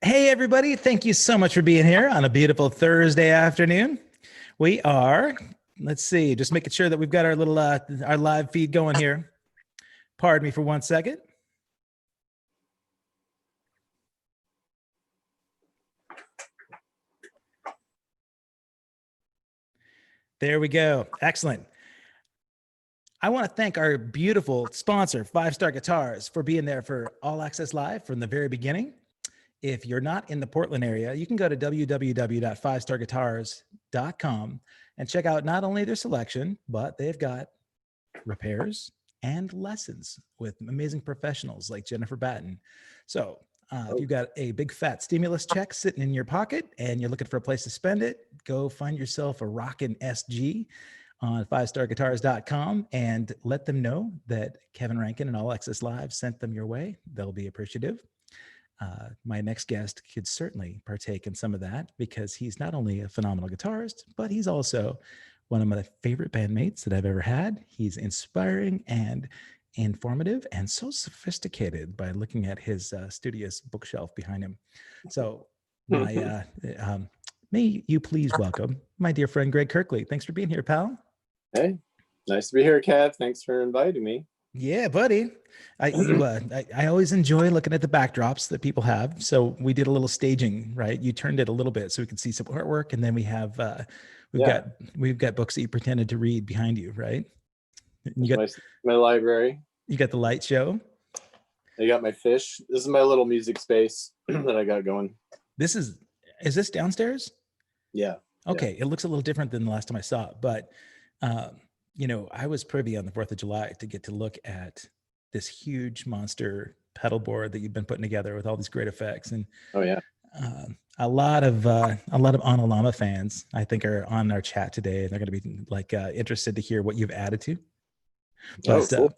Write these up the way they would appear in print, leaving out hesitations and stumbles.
Hey, everybody. Thank you so much for being here on a beautiful Thursday afternoon. We are, let's see, just making sure that we've got our little, our live feed going here. Pardon me for 1 second. There we go. Excellent. I want to thank our beautiful sponsor, 5 Star Guitars, for being there for All Access Live from the very beginning. If you're not in the Portland area, you can go to www.5starguitars.com and check out not only their selection, but they've got repairs and lessons with amazing professionals like Jennifer Batten. So if you've got a big fat stimulus check sitting in your pocket and you're looking for a place to spend it, go find yourself a rockin' SG on 5starguitars.com and let them know that Kevin Rankin and All Access Live sent them your way. They'll be appreciative. My next guest could certainly partake in some of that because he's not only a phenomenal guitarist, but he's also one of my favorite bandmates that I've ever had. He's inspiring and informative and so sophisticated by looking at his studious bookshelf behind him. So my may you please welcome my dear friend, Greg Kirkelie. Thanks for being here, pal. Hey, nice to be here, Kev. Thanks for inviting me. Yeah, buddy. I always enjoy looking at the backdrops that people have. So we did a little staging, right? You turned it a little bit so we could see some artwork, and then we have we've got books that you pretended to read behind you, right? You got my library. You got the light show. I got my fish. This is my little music space that I got going. Is this downstairs? Yeah. Okay, yeah. It looks a little different than the last time I saw it, but you know, I was privy on the 4th of July to get to look at this huge monster pedal board that you've been putting together with all these great effects. And oh yeah, a lot of Llama fans, I think, are on our chat today, and they're going to be like interested to hear what you've added to. But cool.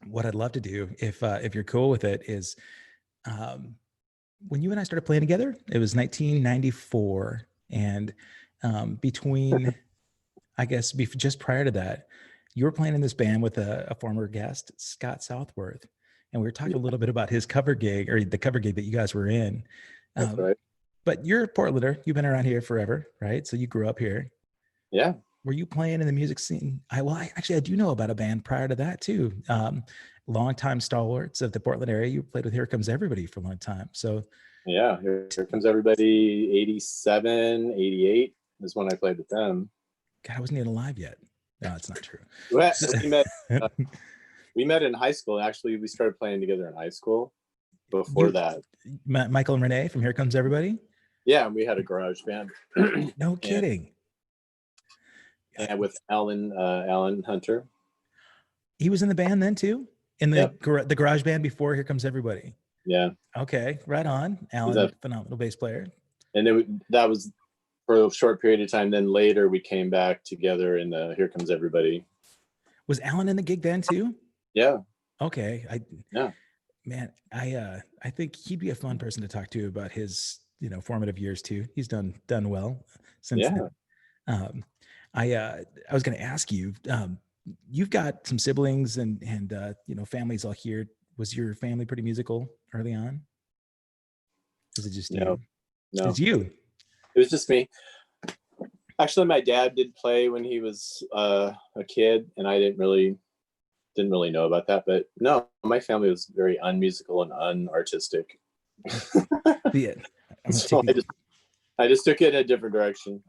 What I'd love to do, if you're cool with it, is when you and I started playing together, it was 1994, and between, I guess, just prior to that, you were playing in this band with a former guest, Scott Southworth, and we were talking a little bit about his cover gig, or the cover gig that you guys were in. That's right. But you're a Portlander. You've been around here forever, right? So you grew up here. Yeah. Were you playing in the music scene? I do know about a band prior to that too. Longtime stalwarts of the Portland area. You played with Here Comes Everybody for a long time. So yeah, Here Comes Everybody, 87, 88 is when I played with them. God, I wasn't even alive yet. No, it's not true. Well, we met in high school. Actually, we started playing together in high school. Before that, Michael and Renee from Here Comes Everybody. Yeah, we had a garage band. No kidding. And with Alan Hunter. He was in the band then too, in the the garage band before Here Comes Everybody. Yeah. Okay, right on. Alan, phenomenal bass player. And that was for a short period of time. Then later we came back together in the Here Comes Everybody. Was Alan in the gig then too? Yeah. Okay. Man, I think he'd be a fun person to talk to about his, formative years too. He's done well since then. I was going to ask you, you've got some siblings and families all here. Was your family pretty musical early on? Was it just you? No, it's you. It was just me. Actually, my dad did play when he was a kid, and I didn't really know about that. But no, my family was very unmusical and unartistic. Yeah. So I just took it in a different direction.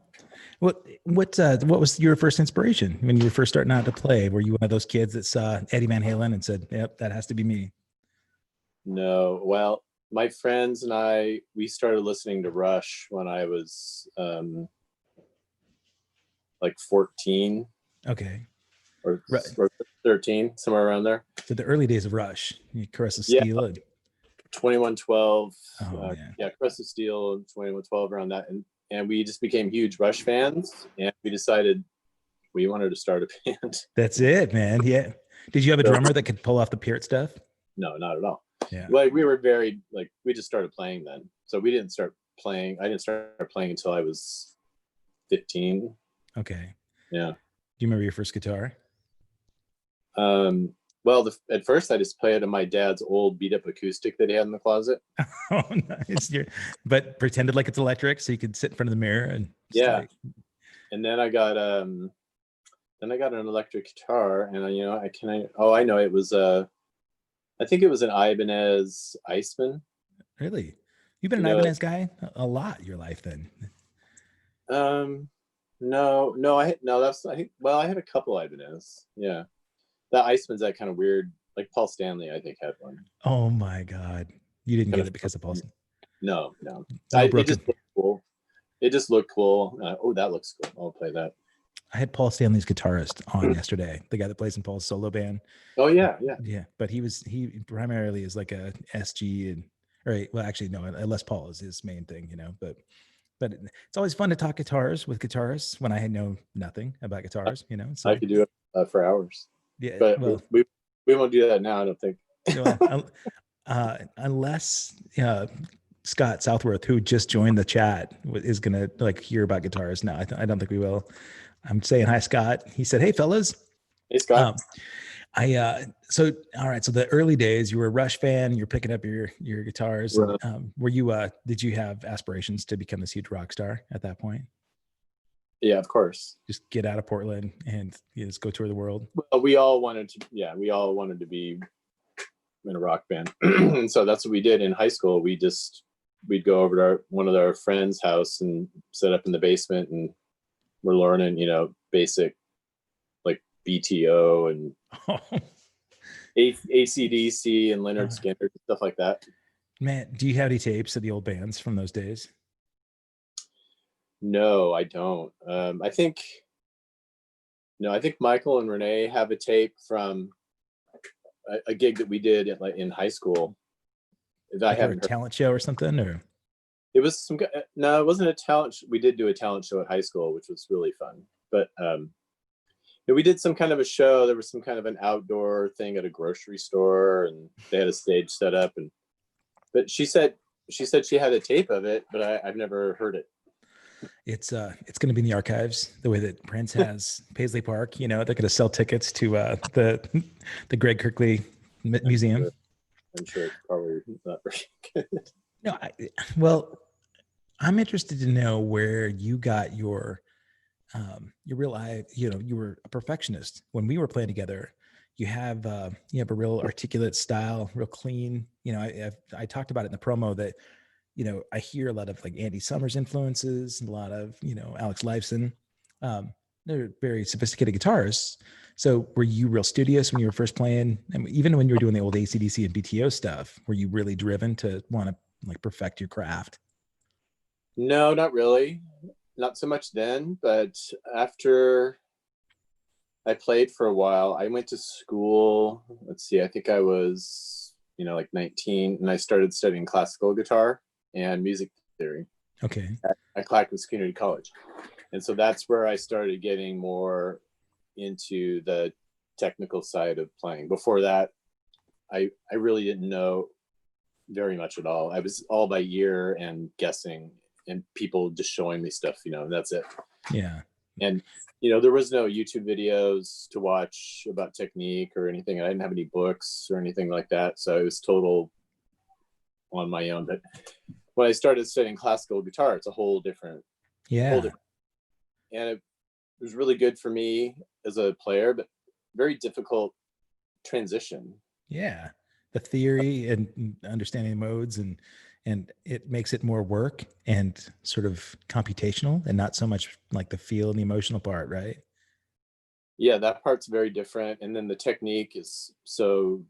What was your first inspiration when you were first starting out to play? Were you one of those kids that saw Eddie Van Halen and said, "Yep, that has to be me"? No. Well, my friends and we started listening to Rush when I was like 14. Okay. Or 13, somewhere around there. So the early days of Rush, Caress of Steel. Yeah. 2112. Oh, Caress of Steel and 2112, around that. And we just became huge Rush fans, and we decided we wanted to start a band. That's it, man. Yeah. Did you have a drummer that could pull off the Peart stuff? No, not at all. Yeah. Like we were we just started playing then. So we didn't start playing. I didn't start playing until I was 15. Okay. Yeah. Do you remember your first guitar? Well, at first I just played on my dad's old beat up acoustic that he had in the closet. Oh, nice. But pretended like it's electric so you could sit in front of the mirror and Yeah. And then I got an electric guitar, and I know it was I think it was an Ibanez Iceman. Really? You've been an Ibanez guy a lot your life then. No, I had a couple Ibanez. Yeah. That Iceman's that kind of weird, like Paul Stanley, I think, had one. Oh my God. You didn't get it because of Paulson? No. It just looked cool. It just looked cool. Oh, that looks cool. I'll play that. I had Paul Stanley's guitarist on yesterday, the guy that plays in Paul's solo band. Oh yeah. But he primarily is like a SG and right. Well, actually, no, a Les Paul is his main thing, But it's always fun to talk guitars with guitarists when I know nothing about guitars, So I could do it for hours. Yeah, but we won't do that now, I don't think. Unless Scott Southworth, who just joined the chat, is gonna hear about guitars. No, I don't think we will. I'm saying hi, Scott. He said, "Hey, fellas." Hey, Scott. So all right. So the early days, you were a Rush fan. You're picking up your guitars. Right. And, did you have aspirations to become this huge rock star at that point? Yeah, of course. Just get out of Portland and just go tour the world. Well, we all wanted to be in a rock band, and so that's what we did in high school. We'd go over to one of our friends' house and set up in the basement, and we're learning, basic like BTO and AC/DC and Leonard Skinner, stuff like that. Man, do you have any tapes of the old bands from those days? No, I don't. I think Michael and Renee have a tape from a gig that we did in high school. I haven't a talent show or something, or it was no, it wasn't a talent. We did do a talent show at high school, which was really fun. But we did some kind of a show. There was some kind of an outdoor thing at a grocery store, and they had a stage set up. But she said she had a tape of it, but I've never heard it. It's going to be in the archives the way that Prince has Paisley Park. They're going to sell tickets to the Greg Kirkelie Museum. I'm sure it's probably not very good. No, I'm interested to know where you got your real eye. You were a perfectionist when we were playing together. You have a real articulate style, real clean. I talked about it in the promo that. I hear a lot of Andy Summers influences, and a lot of, Alex Lifeson. They're very sophisticated guitarists. So were you real studious when you were first playing? And even when you were doing the old AC/DC and BTO stuff, were you really driven to want to perfect your craft? No, not really. Not so much then, but after I played for a while, I went to school. Let's see, I think I was, 19, and I started studying classical guitar and music theory. Okay. At Clackamas Community College. And so that's where I started getting more into the technical side of playing. Before that, I really didn't know very much at all. I was all by ear and guessing, and people just showing me stuff, and that's it. Yeah. And, there was no YouTube videos to watch about technique or anything. I didn't have any books or anything like that. So it was total on my own. But when I started studying classical guitar, it's a whole different. And it was really good for me as a player, but very difficult transition. Yeah. The theory and understanding modes and it makes it more work and sort of computational and not so much like the feel and the emotional part, right? Yeah, that part's very different. And then the technique is so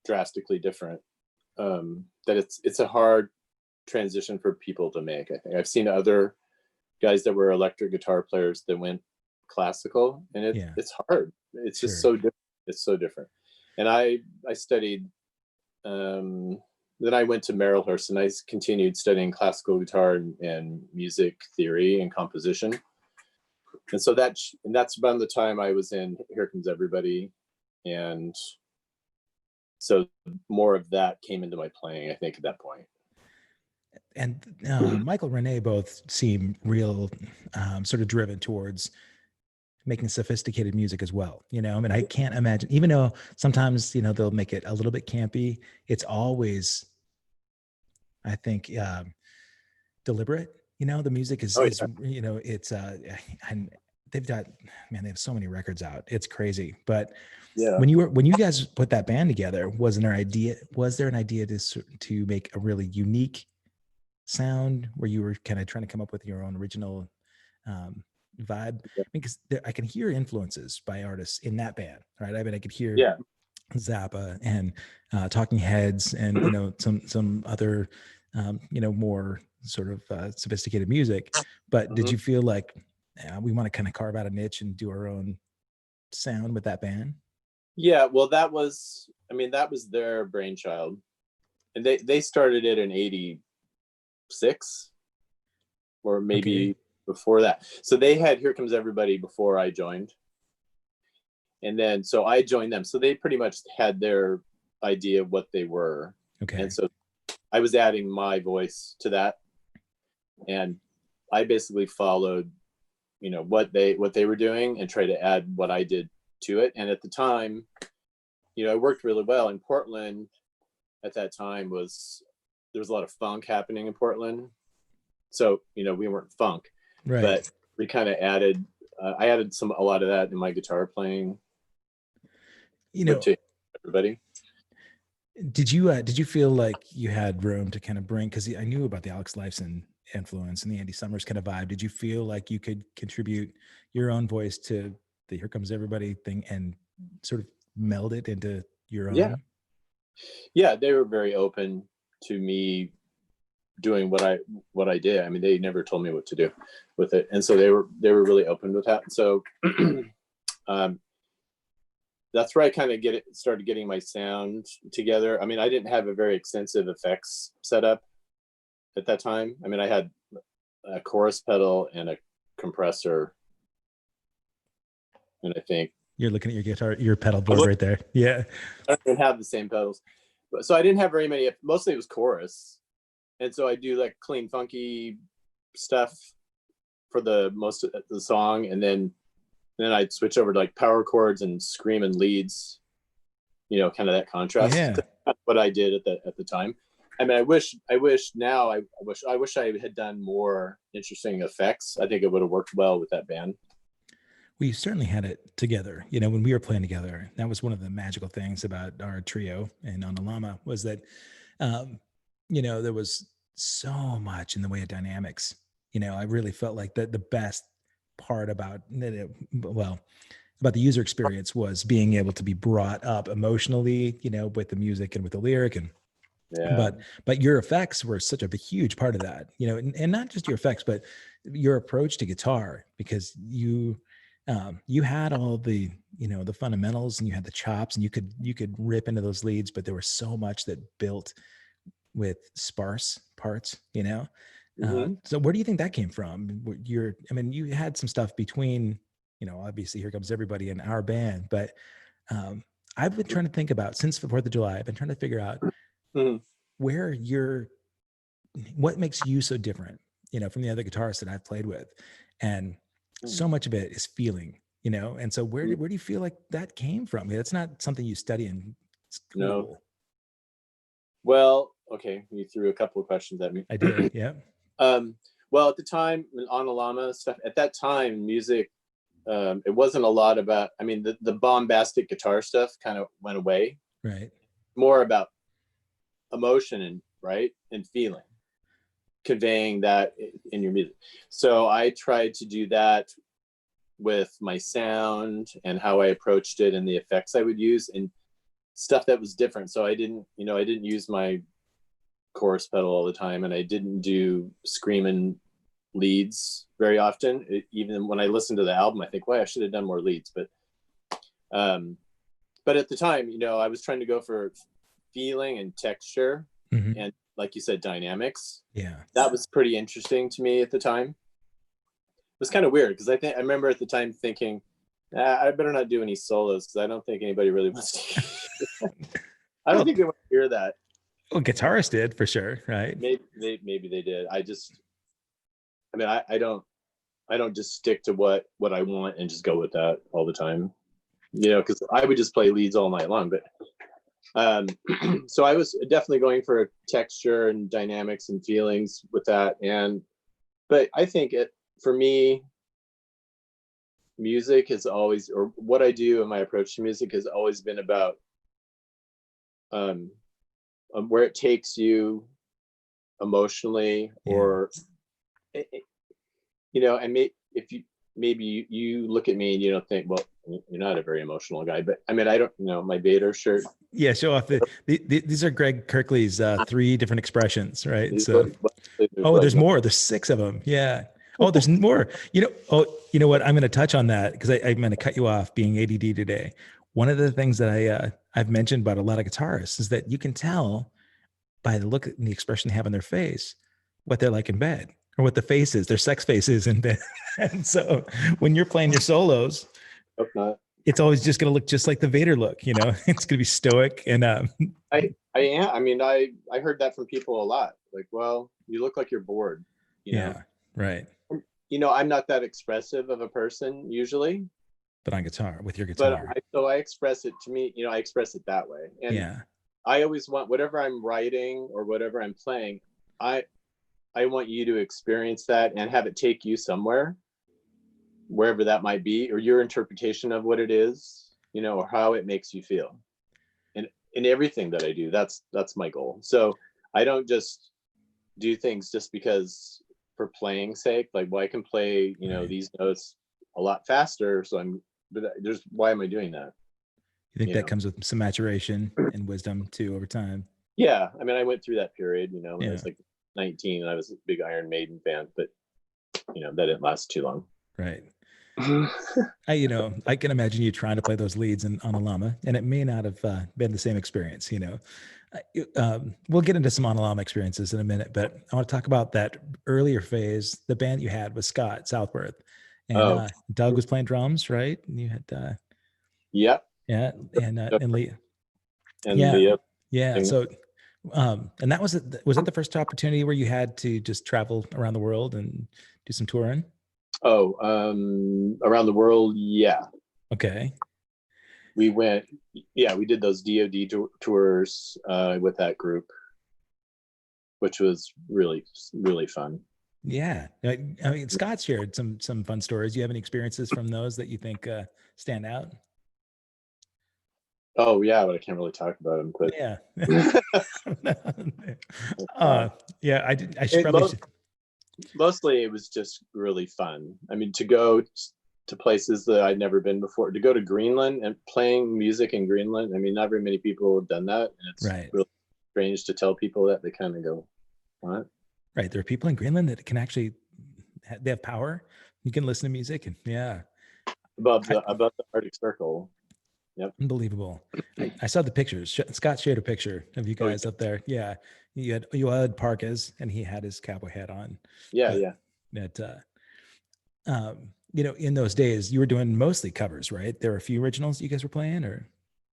drastically different that it's a hard transition for people to make. I think I've seen other guys that were electric guitar players that went classical, and it's hard. It's just so different. It's so different. And I studied then I went to Marylhurst, and I continued studying classical guitar and music theory and composition. And so that's around the time I was in Here Comes Everybody. And so more of that came into my playing, I think, at that point. And Michael, Renee both seem real sort of driven towards making sophisticated music as well. You know, I mean, I can't imagine, even though sometimes, you know, they'll make it a little bit campy, it's always, I think, deliberate. You know, the music Oh is yeah. you know, it's and they've got, man, they have so many records out. It's crazy. But Yeah. when you guys put that band together, was there an idea to make a really unique sound where you were kind of trying to come up with your own original um, vibe? Because I can hear influences by artists in that band, right? I mean, I could hear Yeah. Zappa and Talking Heads, and you know, some other you know, more sort of sophisticated music. But did Mhm. you feel like we want to kind of carve out a niche and do our own sound with that band? Yeah. Well, that was, I mean, that was their brainchild, and they started it in '86 or Okay, maybe before that. So they had Here Comes Everybody before I joined, and then so I joined them. So they pretty much had their idea of what they were, and okay, so I was adding my voice to that, and I basically followed, you know, what they were doing and tried to add what I did to it. And at the time, you know, it worked really well. In Portland at that time was there was a lot of funk happening in Portland, so you know we weren't funk, right. but we kind of added. I added a lot of that in my guitar playing, You but know, to everybody. did you feel like you had room to kind of bring, because I knew about the Alex Lifeson influence and the Andy Summers kind of vibe. Did you feel like you could contribute your own voice to the Here Comes Everybody thing and sort of meld it into your Yeah, own? yeah, they were very open to me doing what I did. I mean, they never told me what to do with it, and so they were really open with that. So um, that's where I kind of started getting my sound together. I mean, I didn't have a very extensive effects setup at that time. I mean, I had a chorus pedal and a compressor, and I think You're looking at your guitar, your pedal I board right there. Yeah. don't even have the same pedals, but so I didn't have very many. Mostly it was chorus, and so I do like clean, funky stuff for the most of the song, and then I'd switch over to like power chords and screaming leads. You know, kind of that contrast. Yeah. That's what I did at the time. I mean, I wish now, I wish I had done more interesting effects. I think it would have worked well with that band. We certainly had it together. You know, when we were playing together, that was one of the magical things about our trio and on the Llama was that, um, you know, there was so much in the way of dynamics. You know, I really felt like the best part about it, well, about the user experience was being able to be brought up emotionally, you know, with the music and with the lyric. And Yeah. but your effects were such a huge part of that, you know, and not just your effects, but your approach to guitar, because you had all the, you know, the fundamentals, and you had the chops, and you could rip into those leads, but there was so much that built with sparse parts, you know. Hmm. So where do you think that came from? I mean, you had some stuff between, you know, obviously Here Comes Everybody and our band, but um, I've been trying to think about, since the 4th of July, I've been trying to figure out Hmm. where you're, what makes you so different, you know, from the other guitarists that I've played with. And so much of it is feeling, you know. And so where do you feel like that came from? That's not something you study in No. school. Well, okay. You threw a couple of questions at me. I did. Yeah. um, well, at the time on Llama stuff, at that time, music, it wasn't a lot about. I mean, the bombastic guitar stuff kind of went away. Right. More about emotion and right and feeling, conveying that in your music. So I tried to do that with my sound and how I approached it and the effects I would use and stuff that was different. So I didn't use my chorus pedal all the time, and I didn't do screaming leads very often. Even when I listen to the album, I think, "Why, I should have done more leads." Um, but at the time, you know, I was trying to go for feeling and texture, Mm-hmm. and like you said, dynamics. Yeah. That was pretty interesting to me at the time. It was kind of weird because I remember at the time thinking, I better not do any solos because I don't think anybody really wants to. I don't Well, think they want to hear that. well, guitarist did for sure. Right. Maybe they did. I mean, I don't. I don't just stick to what I want and just go with that all the time, you know, because I would just play leads all night long. But so I was definitely going for texture and dynamics and feelings with that. But I think for me, music has always, or what I do and my approach to music has always been about where it takes you emotionally, or you know, and if you maybe you look at me and you don't think, well, you're not a very emotional guy, but I mean, I don't know, my Vader shirt. Yeah, show off these are Greg Kirkley's 3 different expressions, right? So, there's more. There's 6 of them. Yeah. Oh, there's more. You know what? I'm going to touch on that because I'm going to cut you off being ADD today. One of the things that I've mentioned about a lot of guitarists is that you can tell by the look and the expression they have on their face what they're like in bed, or what the face is, their sex face is in bed. And so when you're playing your solos, it's always just going to look just like the Vader look, you know. It's going to be stoic. And I am. I mean, I heard that from people a lot. Like, well, you look like you're bored. You know? Right. You know, I'm not that expressive of a person usually. But on guitar, with your guitar. But so I express it, to me, you know, I express it that way. And I always want, whatever I'm writing or whatever I'm playing, I want you to experience that and have it take you somewhere, wherever that might be, or your interpretation of what it is, you know, or how it makes you feel. And in everything that I do, that's my goal. So I don't just do things just because for playing sake. Like, well, I can play, you know, these notes a lot faster, so why am I doing that? You think that comes with some maturation and wisdom too over time? Yeah, I mean, I went through that period, you know, when I was like 19 and I was a big Iron Maiden fan, but you know, that didn't last too long. Right. I can imagine you trying to play those leads on a Llama, and it may not have been the same experience. You know, we'll get into some on a Llama experiences in a minute, but I want to talk about that earlier phase. The band you had was Scott Southworth, and Doug was playing drums, right? And you had and Lee, So, and that was that the first opportunity where you had to just travel around the world and do some touring? Around the world, yeah. Okay. We did those DoD tours with that group, which was really, really fun. Yeah, I mean, Scott shared some fun stories. Do you have any experiences from those that you think stand out? Oh yeah, but I can't really talk about them. But I should probably. Mostly it was just really fun. I mean, to go to places that I'd never been before, to go to Greenland and playing music in Greenland. I mean, not very many people have done that. And it's really strange to tell people that. They kind of go, what? Right. There are people in Greenland that can actually, they have power. You can listen to music and above the Arctic Circle. Yep. Unbelievable. I saw the pictures. Scott shared a picture of you guys up there. Yeah. You had parkas and he had his cowboy hat on. Yeah. You know, in those days you were doing mostly covers, right? There were a few originals you guys were playing, or?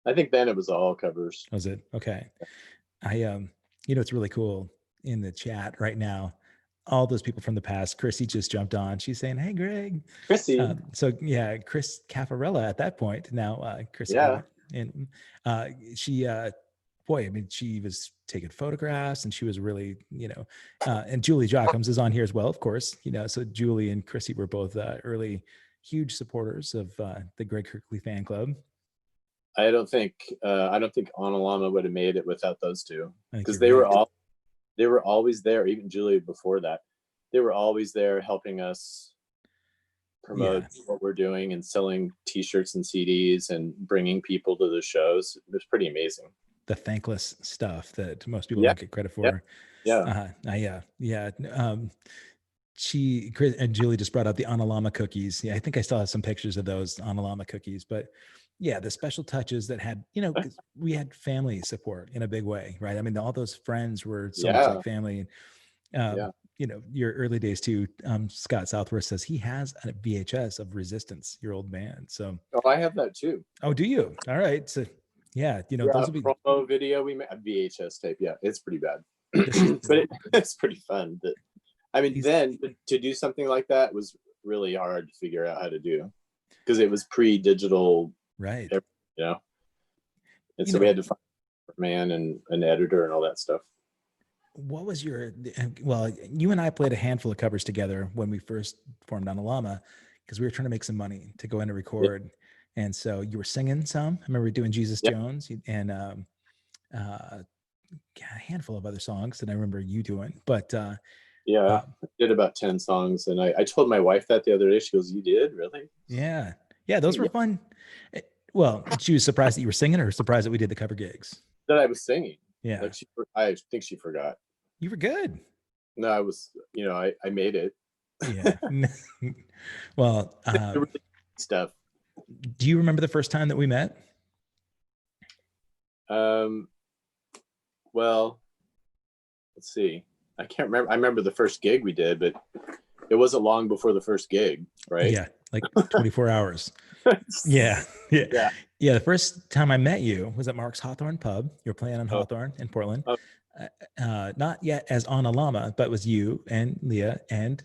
I think then it was all covers. Was it? Okay. It's really cool in the chat right now. All those people from the past. Chrissy just jumped on. She's saying, "Hey, Greg." Chrissy. Chris Caffarella at that point. Now, Chrissy. Yeah. And she, she was taking photographs, and she was really, and Julie Jockums is on here as well, of course. So Julie and Chrissy were both early, huge supporters of the Greg Kirkelie fan club. I don't think On a Llama would have made it without those two, because they were always there. Even Julie before that, they were always there helping us promote what we're doing and selling T-shirts and CDs and bringing people to the shows. It was pretty amazing. The thankless stuff that most people don't get credit for. Chris and Julie just brought up the On a Llama cookies. Yeah, I think I still have some pictures of those On a Llama cookies, but yeah, the special touches that had, we had family support in a big way, right? I mean, all those friends were so much like family. Your early days too. Scott Southworth says he has a VHS of Resistance, your old band. So I have that too. Oh, do you? All right. So those will be promo video. We made a VHS tape. Yeah, it's pretty bad, but it's pretty fun. But I mean, then to do something like that was really hard to figure out how to do because it was pre-digital, Right. you know. And You so we know, had to find a man and an editor and all that stuff. what was your, well, you and I played a handful of covers together when we first formed on Llama because we were trying to make some money to go in and record. And so you were singing some. I remember doing Jesus Yep. Jones and a handful of other songs that I remember you doing. But Yeah, I did about 10 songs. And I told my wife that the other day. She goes, "You did? Really?" yeah, yeah, those were Yeah. fun. Well, she was surprised that you were singing or surprised that we did the cover gigs. That I was singing. Yeah, Like I think she forgot. you were good. No, I was, I made it. Yeah. Well, The really stuff. do you remember the first time that we met? Well, let's see. I can't remember. I remember the first gig we did, but it wasn't long before the first gig, right? Yeah, like 24 hours. Yeah. Yeah. Yeah. Yeah. The first time I met you was at Mark's Hawthorne Pub. You were playing on Oh, Hawthorne in Portland. oh, Not yet as on a Llama, but it was you and Leah and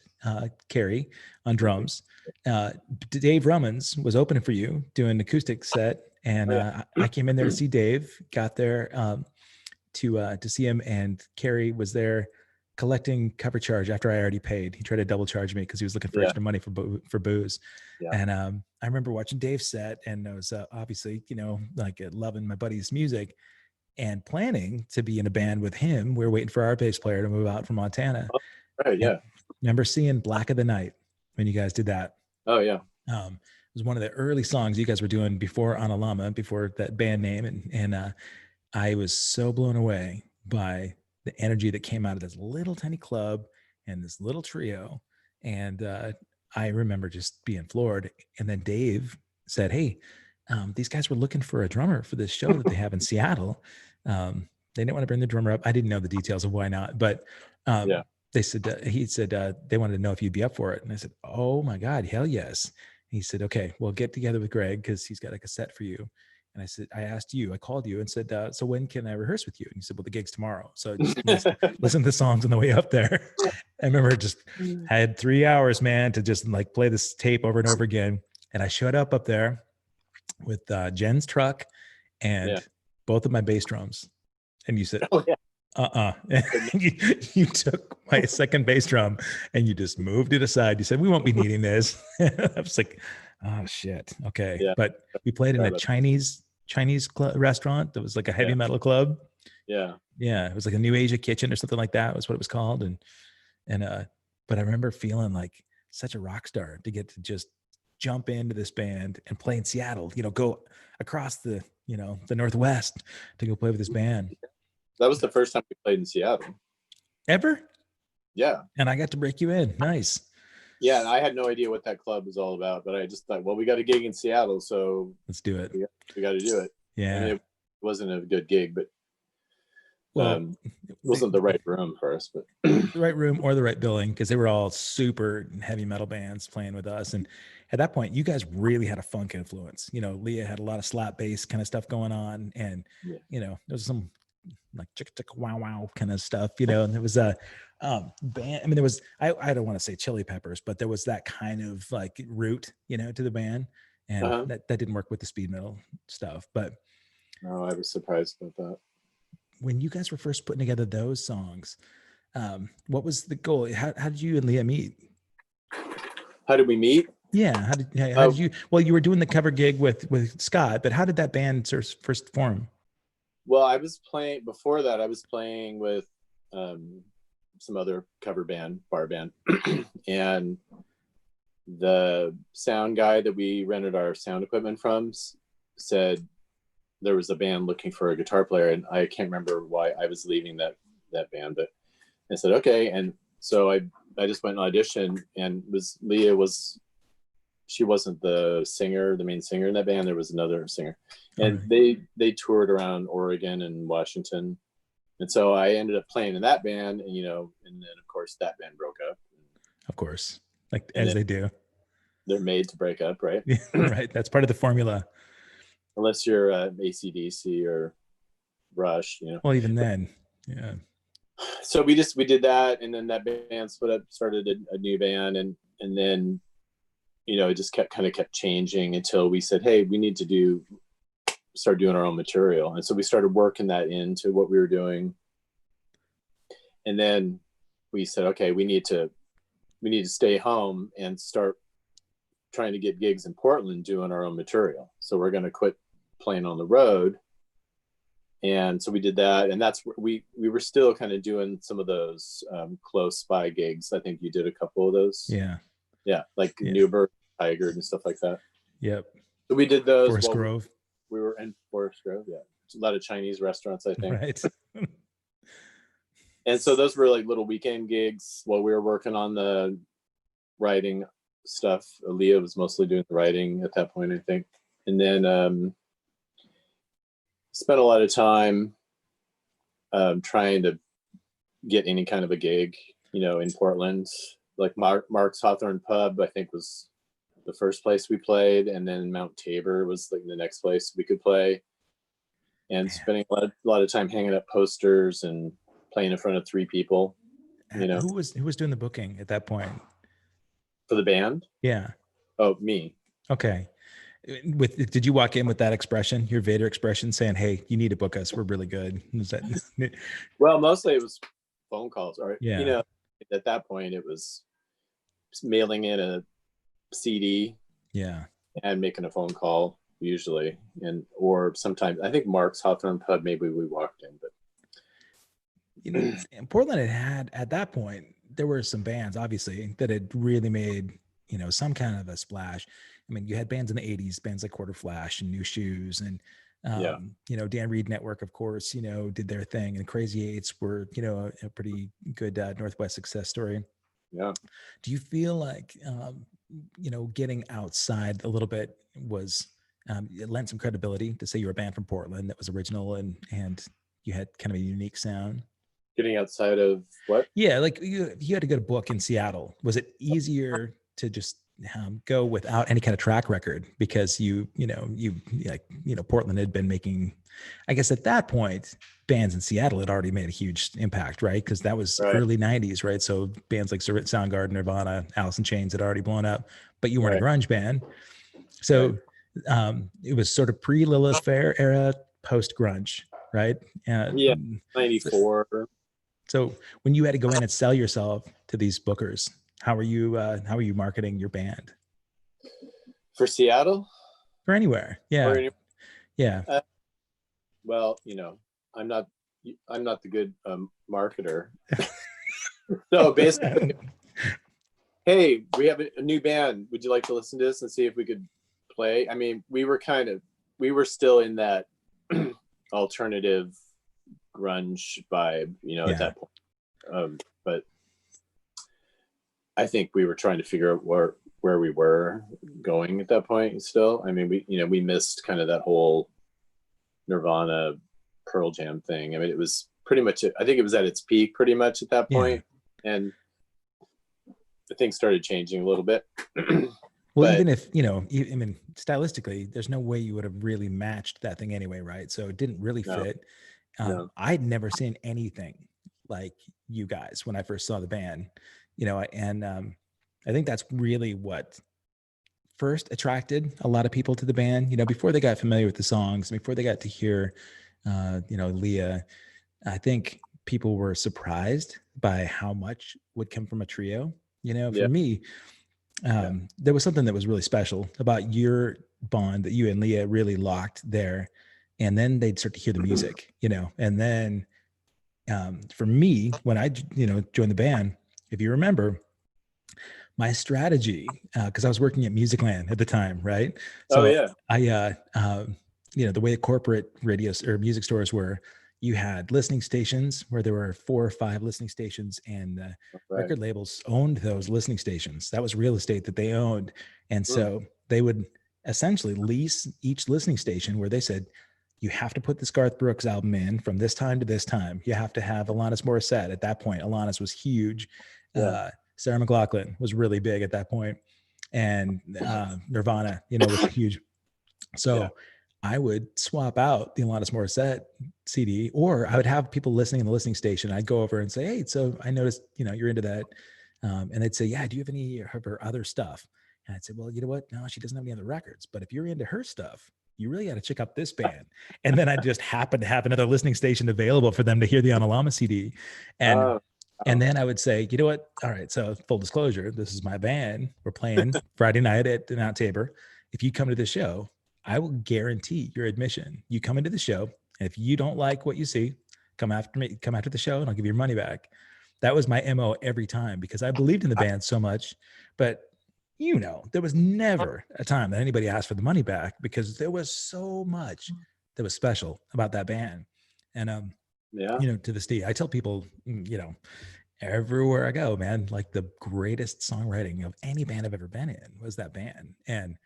Carrie on drums. Dave Rummans was opening for you doing an acoustic set. And oh, yeah. I came in there to see Dave, got there to see him, and Carrie was there collecting cover charge after I already paid. He tried to double charge me because he was looking for Yeah. extra money for booze. Yeah. And I remember watching Dave's set, and I was obviously, like loving my buddy's music and planning to be in a band with him. We were waiting for our bass player to move out from Montana. Oh, right. Yeah. And remember seeing Black of the Night when you guys did that. Oh, yeah. It was one of the early songs you guys were doing before on a Llama, before that band name. And I was so blown away by the energy that came out of this little tiny club and this little trio. And I remember just being floored. And then Dave said, "Hey, these guys were looking for a drummer for this show that they have in Seattle. They didn't want to bring the drummer up. I didn't know the details of why not, but Yeah. they said, he said, they wanted to know if you'd be up for it." And I said, "Oh my God, hell yes." He said, "Okay, well, get together with Greg because he's got like a set for you." And I said, I called you and said, "So when can I rehearse with you?" And he said, "Well, the gig's tomorrow. So just listen to the songs on the way up there." I remember I had 3 hours, man, to just like play this tape over and over again. And I showed up there with Jen's truck and both of my bass drums. And you said, Oh, yeah. you took my second bass drum and you just moved it aside. You said, "We won't be needing this." I was like, "Oh shit. Okay." Yeah. But we played in a Chinese restaurant that was like a heavy metal club. Yeah. Yeah. It was like a New Asia Kitchen or something like that was what it was called. But I remember feeling like such a rock star to get to just jump into this band and play in Seattle, go across the Northwest to go play with this band. That was the first time we played in Seattle. Ever? Yeah. And I got to break you in. Nice. Yeah. And I had no idea what that club was all about, but I just thought, well, we got a gig in Seattle, so let's do it. We got to do it. Yeah. I mean, it wasn't a good gig, but it wasn't the right room for us, but the right room or the right billing, because they were all super heavy metal bands playing with us. And at that point, you guys really had a funk influence. Leah had a lot of slap bass kind of stuff going on, and there was some like chick chick wow wow kind of stuff, and there was a band. I mean, there was I don't want to say Chili Peppers, but there was that kind of like root, to the band, and that didn't work with the speed metal stuff. But no, I was surprised about that. When you guys were first putting together those songs, what was the goal? How did you and Leah meet? How did we meet? Yeah. How did you, well, you were doing the cover gig with Scott, but how did that band first form? Well, before that, I was playing with some other cover band, bar band. And the sound guy that we rented our sound equipment from said there was a band looking for a guitar player, and I can't remember why I was leaving that band, but I said, okay. And so I just went and auditioned, and Leah she wasn't the main singer in that band. There was another singer, and they toured around Oregon and Washington. And so I ended up playing in that band, and and then of course that band broke up. Of course, like as they do. They're made to break up, right? Right. That's part of the formula. Unless you're AC/DC or Rush, Well, even then, yeah. So we did that, and then that band split up, started a new band, and then it just kept changing until we said, hey, we need to start doing our own material. And so we started working that into what we were doing. And then we said, okay, we need to stay home and start trying to get gigs in Portland doing our own material. So we're going to quit playing on the road. And so we did that. And that's where we were still kind of doing some of those close by gigs. I think you did a couple of those. Yeah. Yeah. Like Newburgh, Tiger and stuff like that. Yep. So we did those. Forest Grove. We were in Forest Grove. Yeah. There's a lot of Chinese restaurants, I think. Right. And so those were like little weekend gigs while we were working on the writing stuff. Aaliyah was mostly doing the writing at that point, I think. And then spent a lot of time trying to get any kind of a gig, in Portland. Like Mark's Hawthorne Pub, I think, was the first place we played. And then Mount Tabor was like the next place we could play. And spending a lot of time hanging up posters and playing in front of 3 people. Who was doing the booking at that point for the band? Yeah. Oh, me. Okay. Did you walk in with that expression, your Vader expression, saying, "Hey, you need to book us. We're really good"? Was that? Well, mostly it was phone calls. Or yeah. At that point it was mailing in a CD. Yeah. And making a phone call usually, or sometimes I think Mark's Hawthorne Pub. Maybe we walked in, but. In Portland, at that point, there were some bands, obviously, that had really made, some kind of a splash. I mean, you had bands in the 80s, bands like Quarter Flash and New Shoes and, Dan Reed Network, of course, did their thing. And Crazy Eights were, a pretty good Northwest success story. Yeah. Do you feel like, getting outside a little bit was, it lent some credibility to say you were a band from Portland that was original and you had kind of a unique sound? Getting outside of what? Yeah, like you had to go to book in Seattle. Was it easier to just go without any kind of track record because Portland had been making, I guess at that point, bands in Seattle had already made a huge impact, right? Because that was early 90s, right? So bands like Soundgarden, Nirvana, Alice in Chains had already blown up, but you weren't a grunge band. So it was sort of pre-Lilith Fair era, post-grunge, right? 94. So when you had to go in and sell yourself to these bookers, how are you marketing your band? For Seattle? For anywhere. Yeah. Yeah. Well, I'm not the good marketer. So basically, hey, we have a new band. Would you like to listen to this and see if we could play? I mean, we were still in that alternative grunge vibe, at that point. But I think we were trying to figure out where we were going at that point still. I mean, we missed kind of that whole Nirvana Pearl Jam thing. I mean, it was pretty much, I think it was at its peak pretty much at that point. And the things started changing a little bit. Well, even if, I mean, stylistically, there's no way you would have really matched that thing anyway, right? So it didn't really fit. I'd never seen anything like you guys when I first saw the band, and I think that's really what first attracted a lot of people to the band, before they got familiar with the songs, before they got to hear, Leah. I think people were surprised by how much would come from a trio. For me, there was something that was really special about your bond that you and Leah really locked there. And then they'd start to hear the music, and then for me, when I, joined the band, if you remember, my strategy, because I was working at Musicland at the time, right? So I, the way corporate radios or music stores were, you had listening stations where there were 4 or 5 listening stations, and the record labels owned those listening stations. That was real estate that they owned. And so they would essentially lease each listening station where they said, you have to put this Garth Brooks album in from this time to this time. You have to have Alanis Morissette. At that point, Alanis was huge. Sarah McLachlan was really big at that point. And Nirvana, was huge. So I would swap out the Alanis Morissette CD, or I would have people listening in the listening station. I'd go over and say, hey, so I noticed, you're into that. And they'd say, yeah, do you have any of her other stuff? And I'd say, well, you know what? No, she doesn't have any other records. But if you're into her stuff, you really got to check out this band. And then I just happened to have another listening station available for them to hear the On a Llama CD. And Oh, then I would say, you know what? All right. So full disclosure, this is my band. We're playing Friday night at Mount Tabor. If you come to the show, I will guarantee your admission. You come into the show, and if you don't like what you see, come after me, come after the show, and I'll give you your money back. That was my MO every time because I believed in the band so much. But you know, there was never a time that anybody asked for the money back because there was so much that was special about that band. And yeah. you know, to this day, I tell people, you know, everywhere I go, man, like the greatest songwriting of any band I've ever been in was that band. And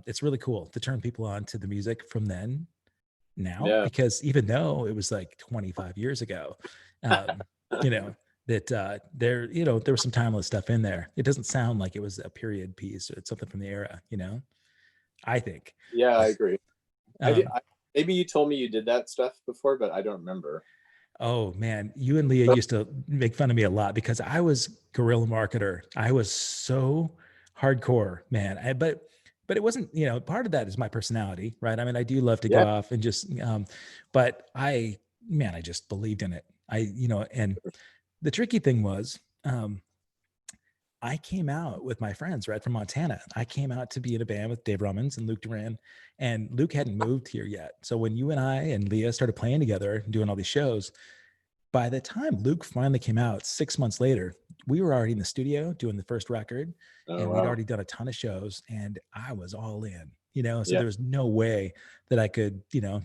it's really cool to turn people on to the music from then now, Yeah. because even though it was like 25 years ago, you know, that there, you know, there was some timeless stuff in there. It doesn't sound like it was a period piece or it's something from the era, you know, I think. Yeah, I agree. Um, Maybe you told me you did that stuff before, but I don't remember. Oh man, you and Leah used to make fun of me a lot because I was guerrilla marketer. I was so hardcore, man. But it wasn't, you know, part of that is my personality, right? I mean, I do love to go Yeah. off and just but man, I just believed in it. You know, and the tricky thing was I came out with my friends right from Montana. I came out to be in a band with Dave Rummins and Luke Duran, and Luke hadn't moved here yet. So when you and I and Leah started playing together and doing all these shows, by the time Luke finally came out 6 months later, we were already in the studio doing the first record, Oh, and we'd wow. already done a ton of shows, and I was all in, you know. So Yeah. there was no way that I could, you know, Yeah.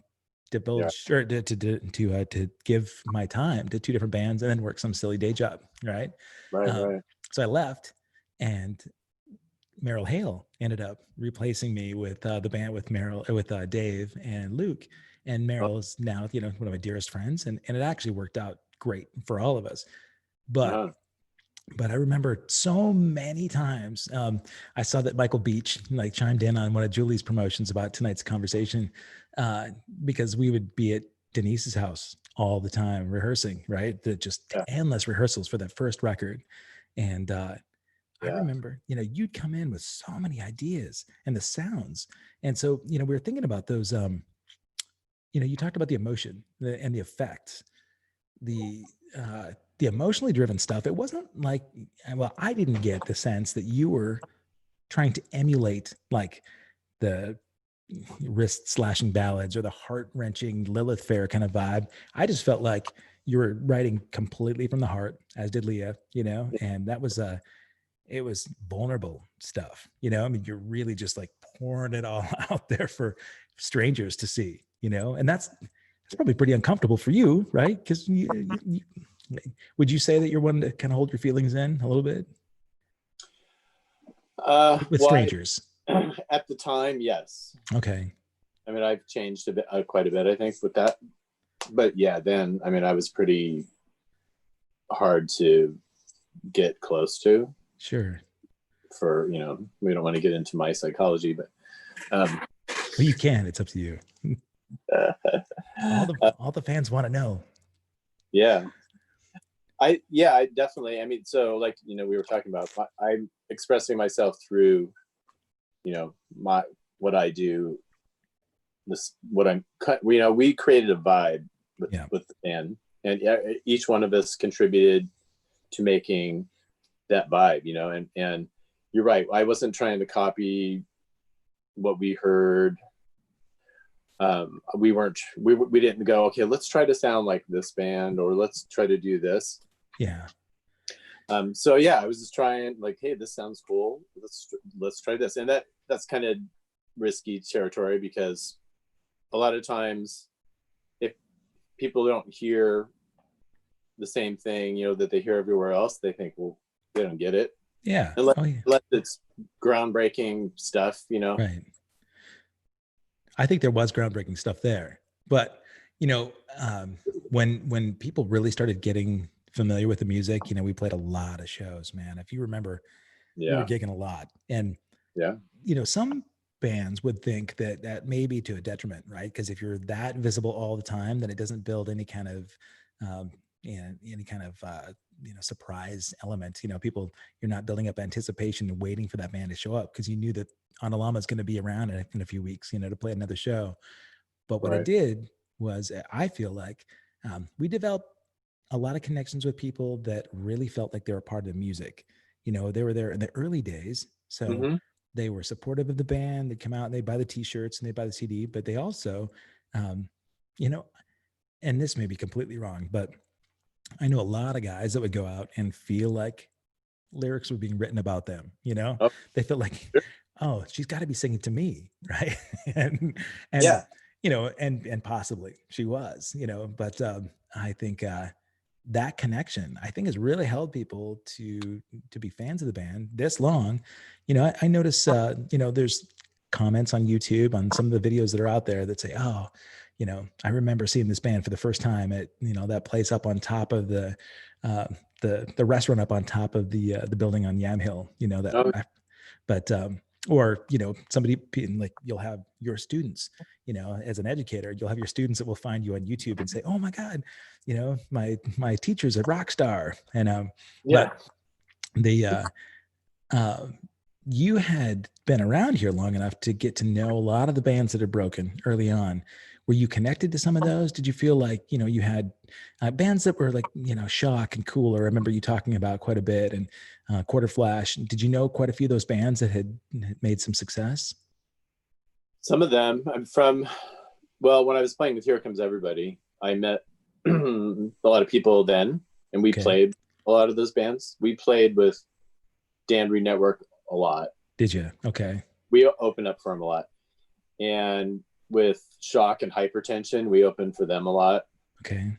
divulge or to give my time to two different bands and then work some silly day job, right? Right. Um, Right. so I left, and Merrill Hale ended up replacing me with the band with Dave and Luke. And Oh, Merrill is now, you know, one of my dearest friends, and it actually worked out great for all of us. But uh-huh. I remember so many times I saw that Michael Beach like chimed in on one of Julie's promotions about tonight's conversation because we would be at Denise's house all the time rehearsing, right? The just Yeah. endless rehearsals for that first record. And I Yeah. remember, you know, you'd come in with so many ideas and the sounds. And so, you know, we were thinking about those, you know, you talked about the emotion and the effects, the, the emotionally driven stuff. It wasn't like, well, I didn't get the sense that you were trying to emulate like the wrist slashing ballads or the heart wrenching Lilith Fair kind of vibe. I just felt like you were writing completely from the heart, as did Leah, you know, and that was it was vulnerable stuff, you know. I mean, you're really just like pouring it all out there for strangers to see, you know, and that's probably pretty uncomfortable for you, right? Because would you say that you're one to kind of hold your feelings in a little bit with Well, strangers? at the time, yes. Okay. I mean, I've changed a bit, quite a bit, I think, with that. But yeah, then I mean, I was pretty hard to get close to. Sure. For, you know, we don't want to get into my psychology, but Well, you can. It's up to you. All the fans want to know. yeah. I definitely, I mean, so like, you know, we were talking about, I'm expressing myself through, you know, what I do, you know, we created a vibe with the band, and each one of us contributed to making that vibe, you know, and you're right. I wasn't trying to copy what we heard. We didn't go, okay, let's try to sound like this band, or let's try to do this. Yeah. So yeah, I was just trying, like, hey, this sounds cool. Let's try this. And that's kind of risky territory, because a lot of times if people don't hear the same thing, you know, that they hear everywhere else, they think, well, they don't get it. Yeah. Unless it's groundbreaking stuff, you know. Right. I think there was groundbreaking stuff there, but you know, when people really started getting familiar with the music, you know, we played a lot of shows, man. If you remember, we were Yeah. gigging a lot, and Yeah. you know, some bands would think that may be to a detriment, right? Because if you're that visible all the time, then it doesn't build any kind of, you know, any kind of surprise element. People, you're not building up anticipation and waiting for that band to show up because you knew that Llama is going to be around in a few weeks, to play another show. But what it did was, I feel like we developed a lot of connections with people that really felt like they were part of the music. They were there in the early days. So they were supportive of the band. They'd come out and they'd buy the t-shirts and they'd buy the CD, but they also, and this may be completely wrong, but I know a lot of guys that would go out and feel like lyrics were being written about them. They felt like, oh, she's got to be singing to me, right? and Yeah. and possibly she was, but I think that connection, I think, has really held people to be fans of the band this long. I notice, there's comments on YouTube on some of the videos that are out there that say, oh, I remember seeing this band for the first time at, that place up on top of the restaurant up on top of the building on Yamhill, but or somebody, like, you'll have your students, as an educator, you'll have your students that will find you on YouTube and say, oh my God, my teacher's a rock star. And but the you had been around here long enough to get to know a lot of the bands that are broken early on. Were you connected to some of those? Did you feel like, you had bands that were like, Shock and Cooler? I remember you talking about quite a bit, and Quarter Flash. Did you know quite a few of those bands that had made some success? Some of them. When I was playing with Here Comes Everybody, I met a lot of people then, and we played a lot of those bands. We played with Dan Reed Network a lot. Did you? Okay. We opened up for them a lot. And with Shock and Hypertension, we opened for them a lot. Okay.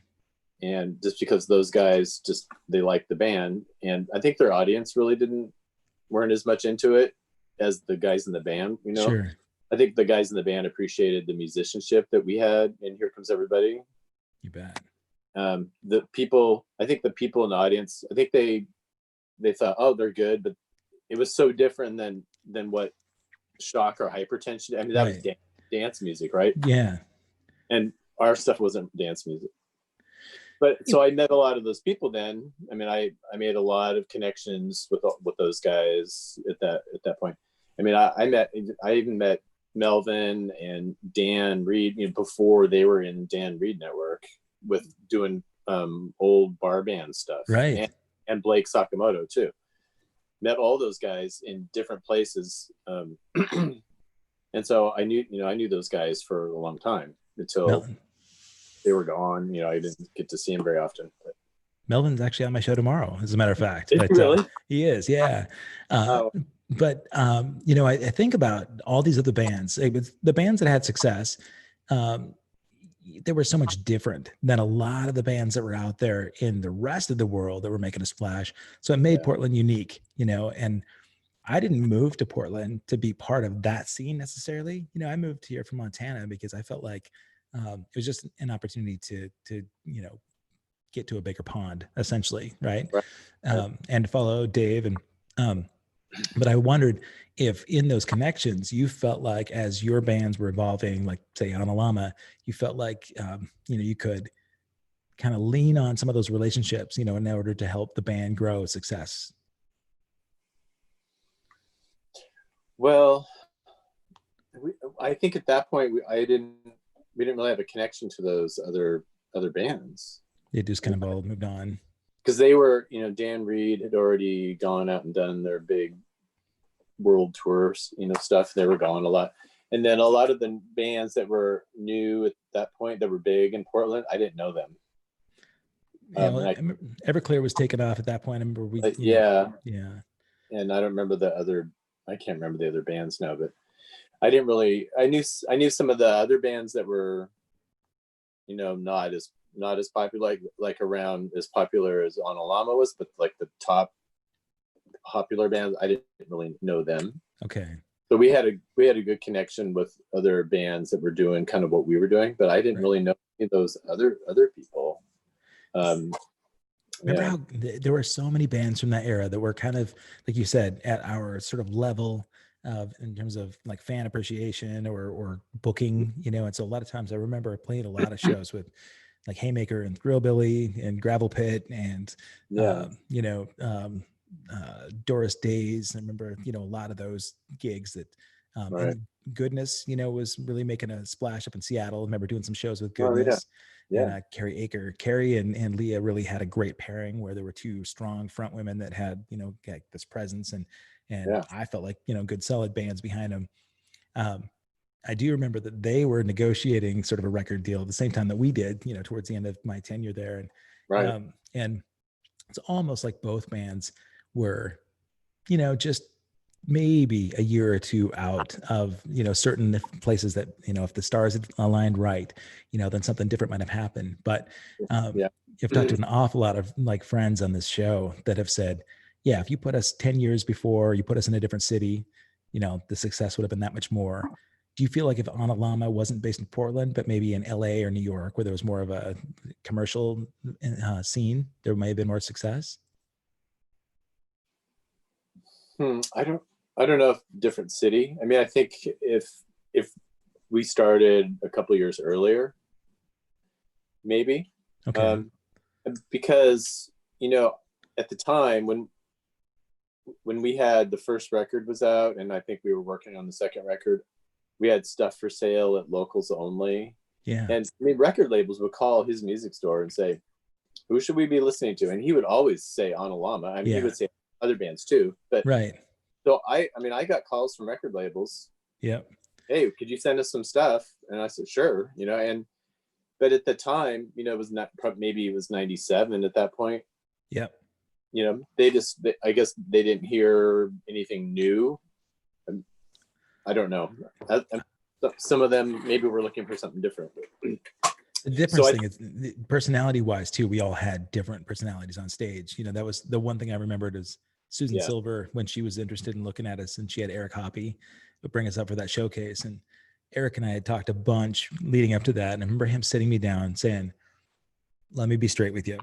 And just because those guys they liked the band, and I think their audience really weren't as much into it as the guys in the band, Sure. I think the guys in the band appreciated the musicianship that we had in Here Comes Everybody. You bet. The people in the audience, I think they thought, oh, they're good, but it was so different than what Shock or Hypertension. I mean, that was dance music, right? Yeah. And our stuff wasn't dance music. But so I met a lot of those people then. I mean, I made a lot of connections with those guys at that point. I mean, I even met Melvin and Dan Reed, before they were in Dan Reed Network with doing old bar band stuff. Right. And Blake Sakamoto too. Met all those guys in different places. And so I knew those guys for a long time until they were gone. I didn't get to see them very often. But. Melvin's actually on my show tomorrow, as a matter of fact. Is he really? He is, yeah. But I think about all these other bands. The bands that had success, they were so much different than a lot of the bands that were out there in the rest of the world that were making a splash. So it made Portland unique, and I didn't move to Portland to be part of that scene necessarily. I moved here from Montana because I felt like it was just an opportunity to get to a bigger pond, essentially, right? And to follow Dave. And but I wondered if in those connections you felt like, as your bands were evolving, like say on Llama, you felt like you could kind of lean on some of those relationships, in order to help the band grow success. Well, I think at that point we didn't really have a connection to those other bands. They just kind of all moved on. Because they were, Dan Reed had already gone out and done their big world tours, stuff. They were gone a lot. And then a lot of the bands that were new at that point that were big in Portland, I didn't know them. Everclear was taken off at that point. I remember yeah. And I don't remember I can't remember the other bands now, but I knew some of the other bands that were, not as popular, like around as popular as On a Llama was, but like the top popular bands, I didn't really know them. Okay. So we had a good connection with other bands that were doing kind of what we were doing, but I didn't really know any of those other people. Remember how there were so many bands from that era that were kind of, like you said, at our sort of level of, in terms of like fan appreciation or booking, and so a lot of times I remember playing a lot of shows with like Haymaker and Thrillbilly and Gravel Pit and Doris Days. I remember, a lot of those gigs that Right. and Goodness, was really making a splash up in Seattle. I remember doing some shows with Oh, Goodness. yeah. And Carrie Aker. Carrie and Leah really had a great pairing where there were two strong front women that had, like this presence and I felt like, good solid bands behind them. I do remember that they were negotiating sort of a record deal at the same time that we did, towards the end of my tenure there. And, Right. And it's almost like both bands were, just maybe a year or two out of, certain places that, if the stars had aligned right, then something different might have happened. But you've talked to an awful lot of like friends on this show that have said, yeah, if you put us 10 years before, you put us in a different city, the success would have been that much more. Do you feel like if Llama wasn't based in Portland, but maybe in LA or New York, where there was more of a commercial scene, there may have been more success? I don't know if different city. I mean, I think if we started a couple years earlier, maybe. Okay. Because at the time when we had the first record was out, and I think we were working on the second record, we had stuff for sale at locals only. Yeah. And I mean, record labels would call his music store and say, who should we be listening to? And he would always say Llama. I mean, he would say other bands too, but right. So I got calls from record labels. Yep. Hey, could you send us some stuff? And I said, sure. But at the time, it was not, maybe it was 97 at that point. Yep. I guess they didn't hear anything new. I don't know. Some of them maybe were looking for something different. The difference thing is personality wise too. We all had different personalities on stage. That was the one thing I remembered is Susan Silver, when she was interested in looking at us, and she had Eric Hoppy would bring us up for that showcase. And Eric and I had talked a bunch leading up to that. And I remember him sitting me down saying, let me be straight with you.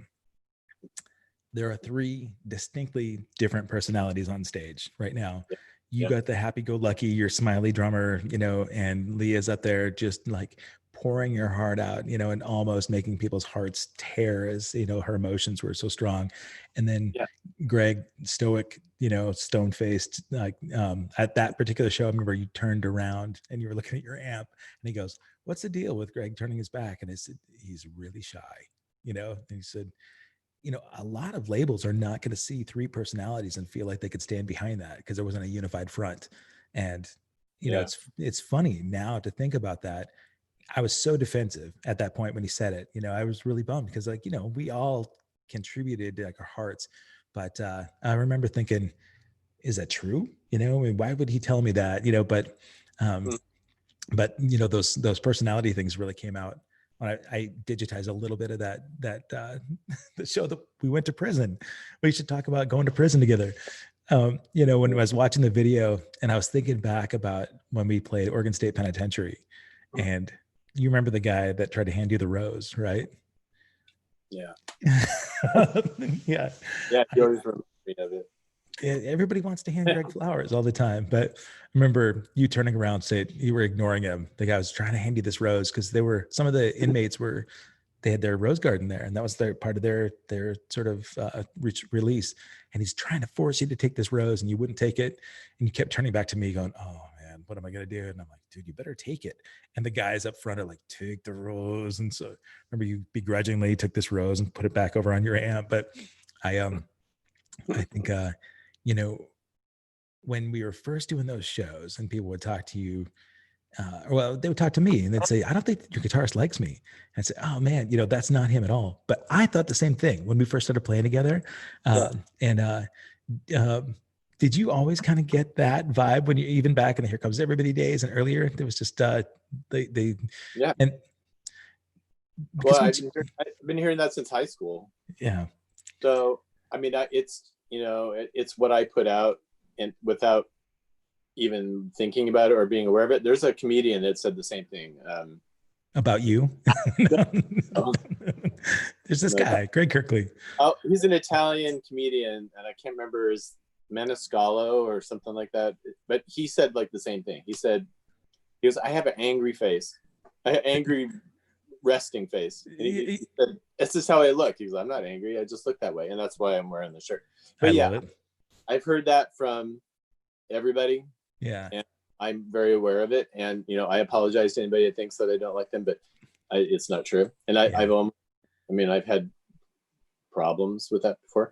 There are 3 distinctly different personalities on stage right now. You got the happy-go-lucky, your smiley drummer, and Leah's up there just like pouring your heart out, and almost making people's hearts tear as, her emotions were so strong. And then Greg, stoic, stone-faced, like at that particular show, I remember you turned around and you were looking at your amp and he goes, what's the deal with Greg turning his back? And I said, he's really shy, and he said, a lot of labels are not going to see 3 personalities and feel like they could stand behind that because there wasn't a unified front. And, it's funny now to think about that. I was so defensive at that point when he said it. I was really bummed because we all contributed to our hearts. But I remember thinking, is that true? I mean, why would he tell me that? But those personality things really came out when I digitized a little bit of that the show that we went to prison. We should talk about going to prison together. When I was watching the video and I was thinking back about when we played Oregon State Penitentiary, and you remember the guy that tried to hand you the rose, right? Yeah. Yeah. Yeah. You always remind me of it. Everybody wants to hand Greg flowers all the time, but I remember you turning around, saying you were ignoring him. The guy was trying to hand you this rose because some of the inmates they had their rose garden there, and that was their part of their sort of release. And he's trying to force you to take this rose, and you wouldn't take it, and you kept turning back to me, going, "Oh man, what am I gonna do?" And I'm like, "Dude, you better take it." And the guys up front are like, "Take the rose." And so remember, you begrudgingly took this rose and put it back over on your amp. But I think when we were first doing those shows and people would talk to you, they would talk to me and they'd say, I don't think your guitarist likes me. And I'd say, oh man, that's not him at all. But I thought the same thing when we first started playing together. Did you always kind of get that vibe when you, even back in the Here Comes Everybody days and earlier, there was just, and well, I've been hearing that since high school. Yeah. So, I mean, it's what I put out, and without even thinking about it or being aware of it. There's a comedian that said the same thing. About you? There's this guy, Greg Kirkelie. Oh, he's an Italian comedian, and I can't remember his Maniscalco or something like that. But he said like the same thing. He goes, I have an angry face. I have angry resting face. And he said, "This is how I look." He goes, "I'm not angry. I just look that way, and that's why I'm wearing the shirt." But I yeah, love it. I've heard that from everybody. Yeah. And I'm very aware of it. And, you know, I apologize to anybody that thinks that I don't like them, but it's not true. And I've had problems with that before.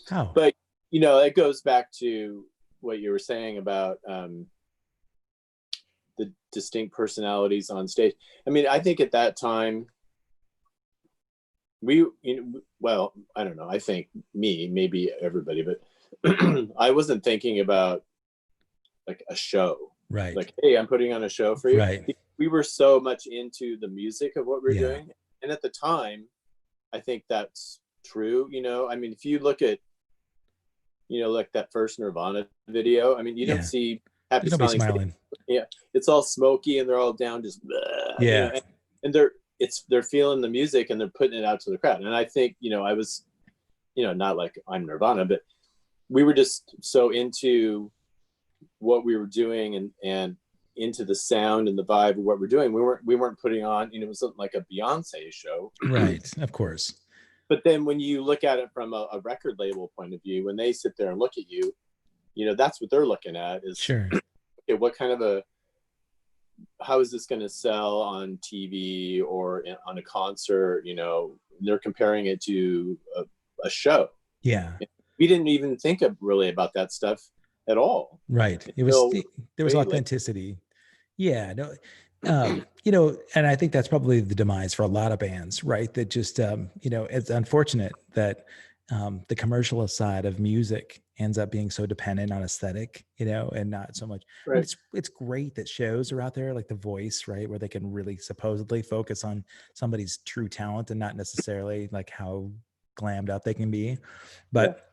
How? But, you know, it goes back to what you were saying about the distinct personalities on stage. I mean, I think at that time, I don't know. I think maybe everybody, but I wasn't thinking about like a show. Right. Like, hey, I'm putting on a show for you. Right. We were so much into the music of what we were Yeah. doing. And at the time, I think that's true. You know, I mean, if you look at, you know, like that first Nirvana video, I mean, you don't see happy smiling. Yeah. It's all smoky and they're all down just, Yeah. You know, and they're feeling the music and they're putting it out to the crowd. And I think, you know, I was, you know, not like I'm Nirvana, but we were just so into what we were doing and into the sound and the vibe of what we're doing. We weren't putting on, you know, it wasn't like a Beyonce show. Right. Of course. But then when you look at it from a record label point of view, when they sit there and look at you, you know, that's what they're looking at is, sure. Okay, what kind of how is this going to sell on TV or on a concert? You know, they're comparing it to a show. Yeah. We didn't even think really about that stuff at all. Right. It was, there was authenticity. Yeah. No, you know, and I think that's probably the demise for a lot of bands, right? That just, you know, it's unfortunate that the commercial side of music ends up being so dependent on aesthetic, you know, and not so much. Right. I mean, it's great that shows are out there like The Voice, right, where they can really supposedly focus on somebody's true talent and not necessarily like how glammed up they can be. But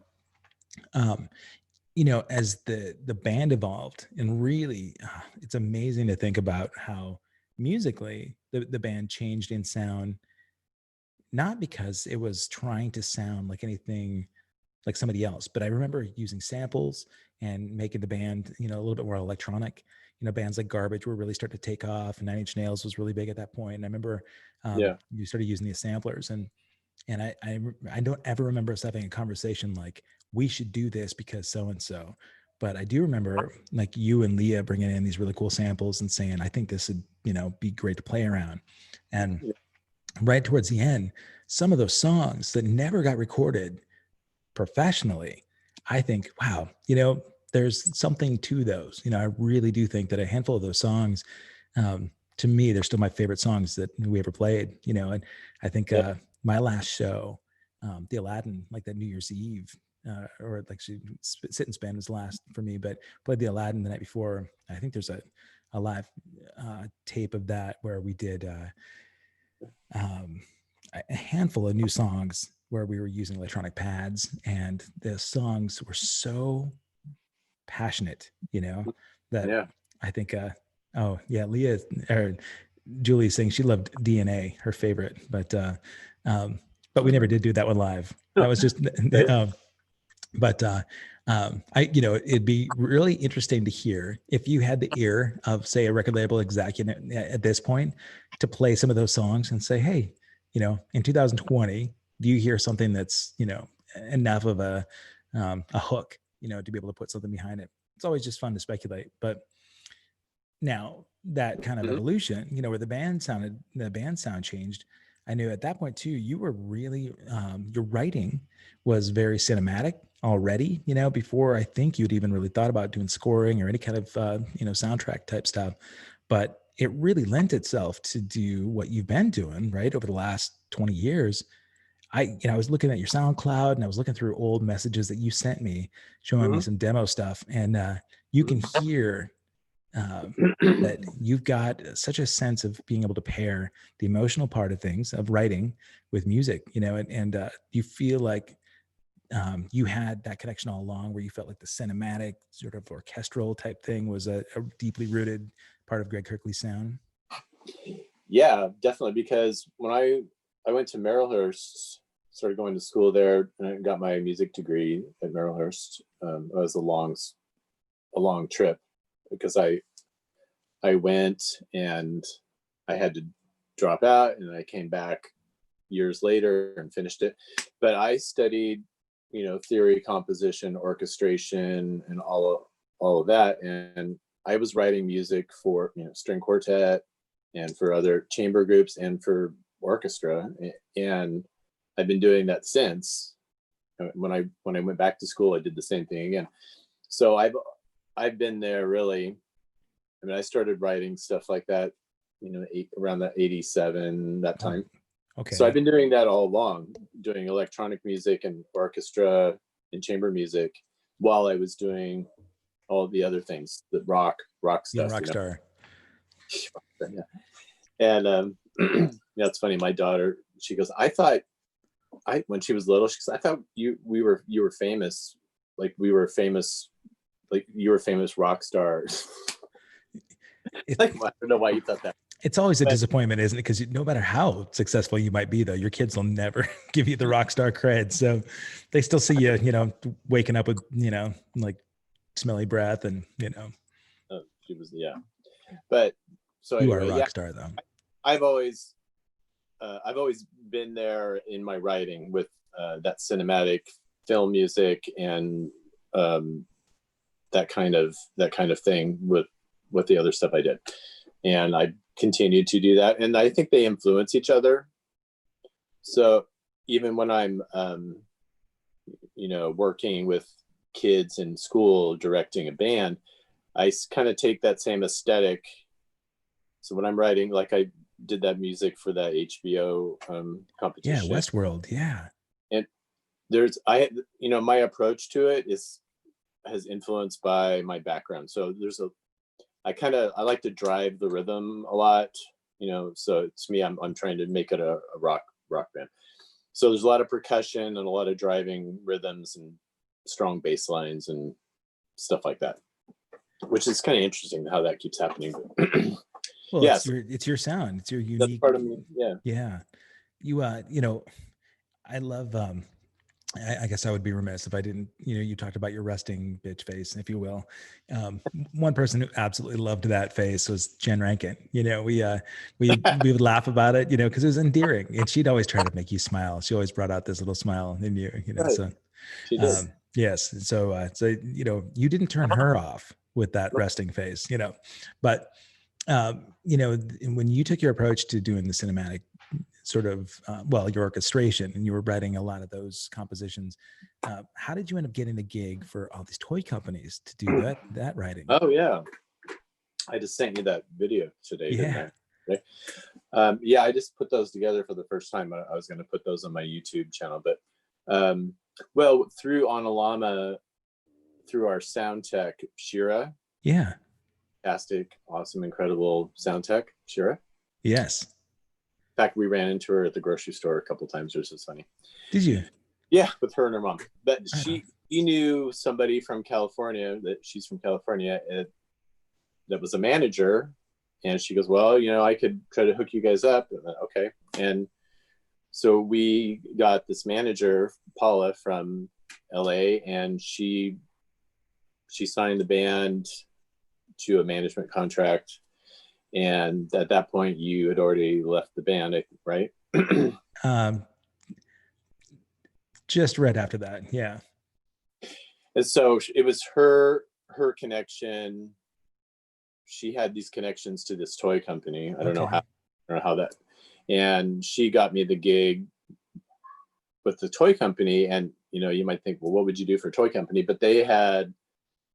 you know, as the band evolved, and really, it's amazing to think about how musically the band changed in sound, not because it was trying to sound like anything like somebody else, but I remember using samples and making the band, you know, a little bit more electronic. You know, bands like Garbage were really starting to take off, and Nine Inch Nails was really big at that point. And I remember you started using these samplers, and I don't ever remember us having a conversation like we should do this because so and so. But I do remember like you and Leah bringing in these really cool samples and saying, I think this would, you know, be great to play around. And right towards the end, some of those songs that never got recorded professionally, I think, wow, you know, there's something to those. You know, I really do think that a handful of those songs, to me, they're still my favorite songs that we ever played, you know. And I think my last show, the Aladdin, like that New Year's Eve, or like Sit and Spin was last for me, but played the Aladdin the night before. I think there's a live tape of that where we did a handful of new songs where we were using electronic pads, and the songs were so passionate, you know, that I think, Leah or Julie saying she loved DNA, her favorite, but we never did do that one live. That was just, you know, it'd be really interesting to hear if you had the ear of, say, a record label executive at this point to play some of those songs and say, hey, you know, in 2020, do you hear something that's, you know, enough of a hook, you know, to be able to put something behind it? It's always just fun to speculate. But now that kind of evolution, you know, where the band sound changed, I knew at that point too, you were really, your writing was very cinematic already, you know, before I think you'd even really thought about doing scoring or any kind of, you know, soundtrack type stuff. But it really lent itself to do what you've been doing, right, over the last 20 years. I was looking at your SoundCloud and I was looking through old messages that you sent me, showing me some demo stuff, and you can hear that you've got such a sense of being able to pair the emotional part of things, of writing, with music, you know, and you feel like you had that connection all along, where you felt like the cinematic sort of orchestral type thing was a deeply rooted part of Greg Kirkley's sound. Yeah, definitely. Because when I went to Marylhurst, started going to school there, and I got my music degree at Marylhurst. It was a long trip, because I went and I had to drop out, and I came back years later and finished it. But I studied, theory, composition, orchestration, and all of that. And I was writing music for, string quartet and for other chamber groups and for orchestra. And I've been doing that since. When I went back to school, I did the same thing again. So I've been there really. I mean, I started writing stuff like that, around that 87, that time. Okay. So I've been doing that all along, doing electronic music and orchestra and chamber music while I was doing all the other things, the rock stuff. Rock star. Yeah. And it's funny. My daughter, she goes, when she was little, she goes, I thought you were famous, like you were famous rock stars. Like, I don't know why you thought that. It's always a disappointment, isn't it? Because no matter how successful you might be, though, your kids will never give you the rock star cred. So they still see you, waking up with, like smelly breath and, She was, yeah. But so you anyway, are a rock star, though. I've always been there in my writing with that cinematic film music and that kind of thing with the other stuff I did. And I continued to do that. And I think they influence each other. So even when I'm, working with kids in school, directing a band, I kind of take that same aesthetic. So when I'm writing, like I did that music for that HBO competition. Yeah, Westworld. Yeah. And my approach to it has influenced by my background. So I like to drive the rhythm a lot, so to me, I'm trying to make it a rock band. So there's a lot of percussion and a lot of driving rhythms and strong bass lines and stuff like that, which is kind of interesting how that keeps happening. Well, yes, it's your sound. It's your unique. That's part of me. Yeah. Yeah. You, I love, I guess I would be remiss if I didn't, you talked about your resting bitch face, if you will. One person who absolutely loved that face was Jen Rankin. We would laugh about it, because it was endearing, and she'd always try to make you smile. She always brought out this little smile in you, Right. So She did. yes. So, you didn't turn her off with that resting face, but, when you took your approach to doing the cinematic sort of, your orchestration, and you were writing a lot of those compositions, how did you end up getting the gig for all these toy companies to do that writing? Oh yeah. I just sent you that video today. Yeah. Didn't I? Right? I just put those together for the first time. I was going to put those on my YouTube channel, but, through on Llama, through our sound tech, Shira. Yeah. Fantastic, awesome, incredible sound tech, Shira. Yes. In fact, we ran into her at the grocery store a couple times. It was just funny. Did you? Yeah, with her and her mom. But she knew somebody from California, that she's from California, that was a manager. And she goes, well, I could try to hook you guys up. And okay. And so we got this manager, Paula, from LA, and she signed the band to a management contract. And at that point, you had already left the band, right? Just right after that, yeah. And so it was her connection. She had these connections to this toy company. I don't know how that. And she got me the gig with the toy company. And you might think, well, what would you do for a toy company? But they had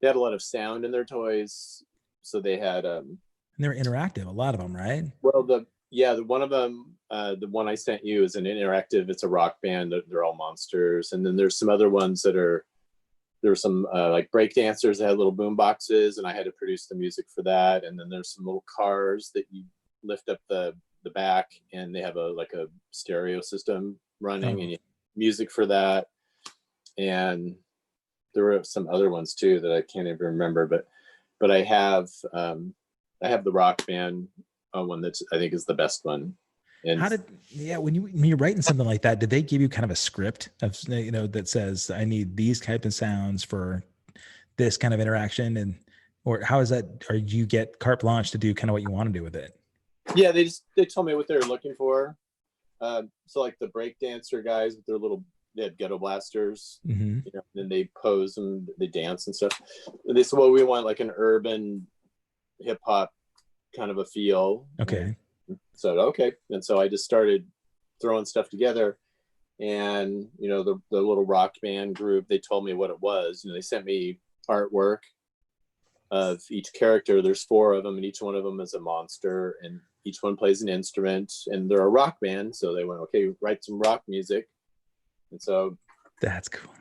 a lot of sound in their toys. So they had and they were interactive, a lot of them, right? Well, the one of them, the one I sent you, is an interactive. It's a rock band. They're all monsters. And then there's some other ones there were some like break dancers that had little boom boxes, and I had to produce the music for that. And then there's some little cars that you lift up the back, and they have a stereo system running, and you music for that. And there were some other ones too that I can't even remember, but I have the rock band one that I think is the best one. And when you're writing something like that, did they give you kind of a script of, that says, I need these type of sounds for this kind of interaction? Or how is that, or do you get carte blanche to do kind of what you want to do with it? Yeah, they told me what they were looking for. So like the break dancer guys with they had ghetto blasters, Mm-hmm. you know, and then they pose and they dance and stuff. And they said, well, we want like an urban hip hop kind of a feel. Okay. So okay, and so I just started throwing stuff together, and you know the little rock band group, they told me what it was. You know, they sent me artwork of each character. There's 4 of them, and each one of them is a monster, and each one plays an instrument, and they're a rock band. So they went, okay, write some rock music. And so That's cool.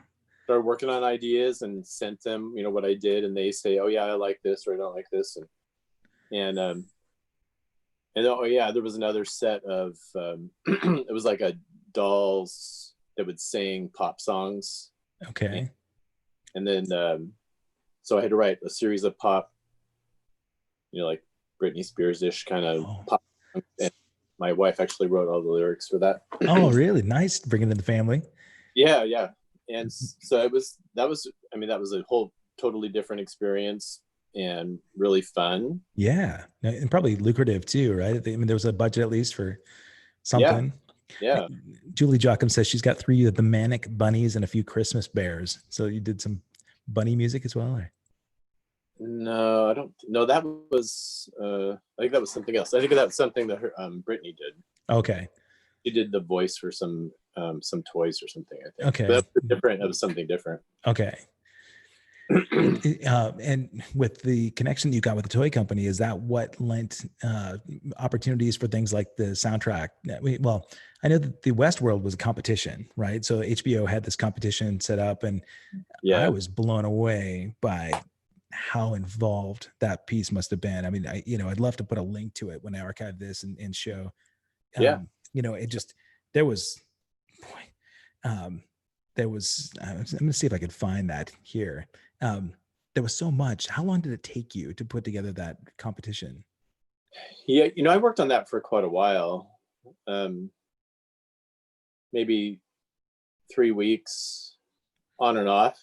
started working on ideas and sent them, you know, what I did, and they say, oh yeah, I like this, or I don't like this, and oh yeah, there was another set of it was like a dolls that would sing pop songs. Okay. And then so I had to write a series of pop, you know, like Britney Spears-ish kind of pop. And my wife actually wrote all the lyrics for that. Oh, really? Nice. Bringing in the family. Yeah. And so that was a whole totally different experience and really fun. Yeah. And probably lucrative too, right? I mean, there was a budget at least for something. Yeah. Julie Jocham says she's got 3 of the Manic Bunnies and a few Christmas Bears. So you did some bunny music as well? Or? No, I don't. No, that was. I think that was something else. I think that was something that Brittany did. Okay. She did the voice for some toys or something. I think. Okay. But that was different. It was something different. Okay. And with the connection you got with the toy company, is that what lent opportunities for things like the soundtrack? Well, I know that the Westworld was a competition, right? So HBO had this competition set up, and I was blown away by how involved that piece must have been. I mean, I'd love to put a link to it when I archive this and show. You know, it just there was. I'm going to see if I could find that here. There was so much. How long did it take you to put together that competition? Yeah, you know, I worked on that for quite a while. Maybe 3 weeks on and off,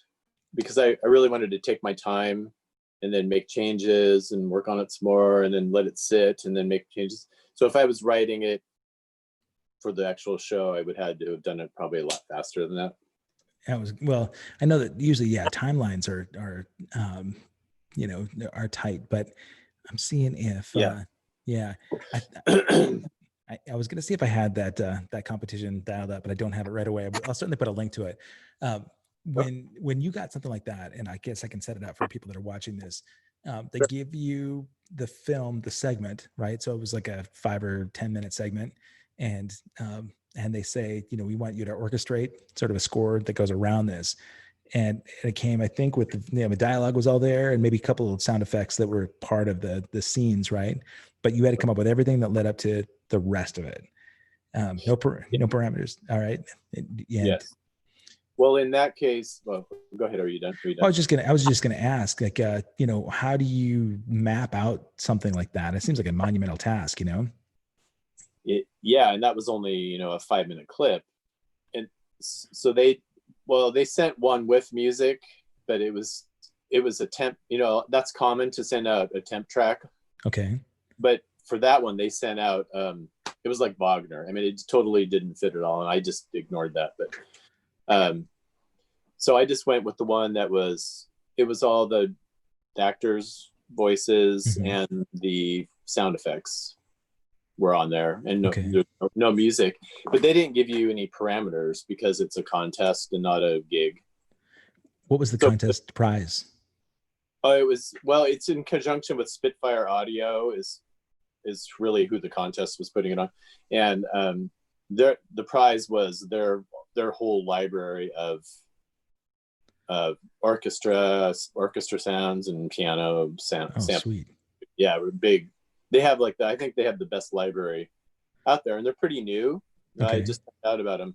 because I really wanted to take my time and then make changes and work on it some more and then let it sit and then make changes. So if I was writing it for the actual show, I would have to have done it probably a lot faster than that. Well, I know that usually, timelines are tight, but I'm seeing if, I was going to see if I had that competition dialed up, but I don't have it right away. I'll certainly put a link to it. When you got something like that, and I guess I can set it up for people that are watching this, they give you the film, the segment, right? So it was like a 5 or 10 minute segment. And they say, you know, we want you to orchestrate sort of a score that goes around this. And it came, I think, with the dialogue was all there, and maybe a couple of sound effects that were part of the scenes, right? But you had to come up with everything that led up to the rest of it. No parameters. All right. Yes. Well, in that case, well, go ahead. Are you done? I was just gonna ask, like, how do you map out something like that? It seems like a monumental task, you know? And that was only, a 5-minute clip. And so they sent one with music, but it was a temp, that's common to send out a temp track. Okay. But for that one, they sent out, it was like Wagner. I mean, it totally didn't fit at all. And I just ignored that. But so I just went with the one that it was all the actors' voices and the sound effects were on there, and no music. But they didn't give you any parameters because it's a contest and not a gig. What was the contest prize? Oh, it's in conjunction with Spitfire Audio is really who the contest was putting it on. And the prize was their whole library of orchestra sounds and piano sound. Oh, sweet. Yeah, big. They have I think they have the best library out there, and they're pretty new. Okay. I just found out about them.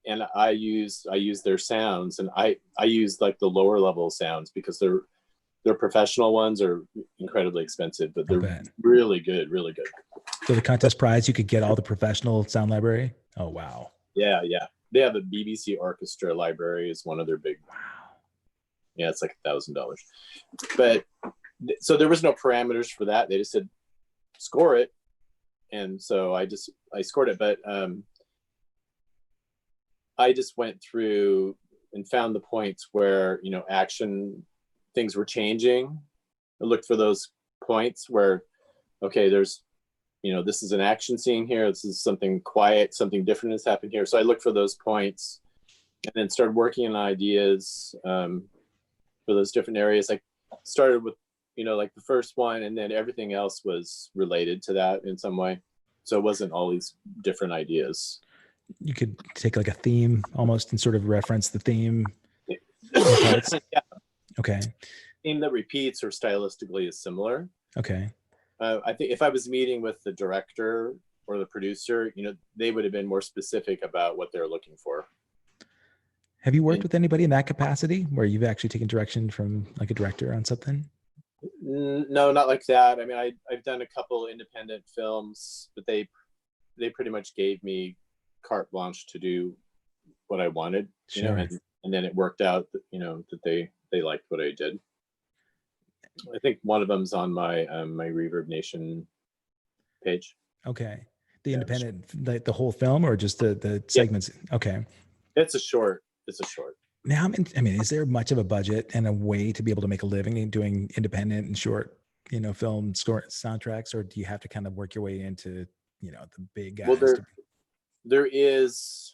And I use their sounds, and I use like the lower level sounds because their professional ones are incredibly expensive, but they're really good. So the contest prize, you could get all the professional sound library. Oh, wow. Yeah. They have a BBC orchestra library is one of their big. Wow. Yeah, it's like $1,000. But so there was no parameters for that. They just said, score it. And so I scored it, but I just went through and found the points where, you know, action things were changing. I looked for those points where, okay, there's, you know, this is an action scene here. This is something quiet, something different has happened here. So I looked for those points and then started working on ideas for those different areas. I started with, you know, like the first one, and then everything else was related to that in some way. So it wasn't all these different ideas. You could take like a theme almost and sort of reference the theme. Yeah. Okay. Theme that repeats or stylistically is similar. Okay. I think if I was meeting with the director or the producer, you know, they would have been more specific about what they're looking for. Have you worked with anybody in that capacity where you've actually taken direction from like a director on something? No, not like that. I mean, I've done a couple independent films, but they pretty much gave me carte blanche to do what I wanted, you know, and then it worked out that, you know, that they liked what I did. I think one of them's on my my Reverb Nation page. Okay. The independent, like the whole film, or just the segments? Yeah. Okay. It's a short. Now, I mean, is there much of a budget and a way to be able to make a living in doing independent and short, you know, film score soundtracks, or do you have to kind of work your way into, you know, the big guys? Well, there is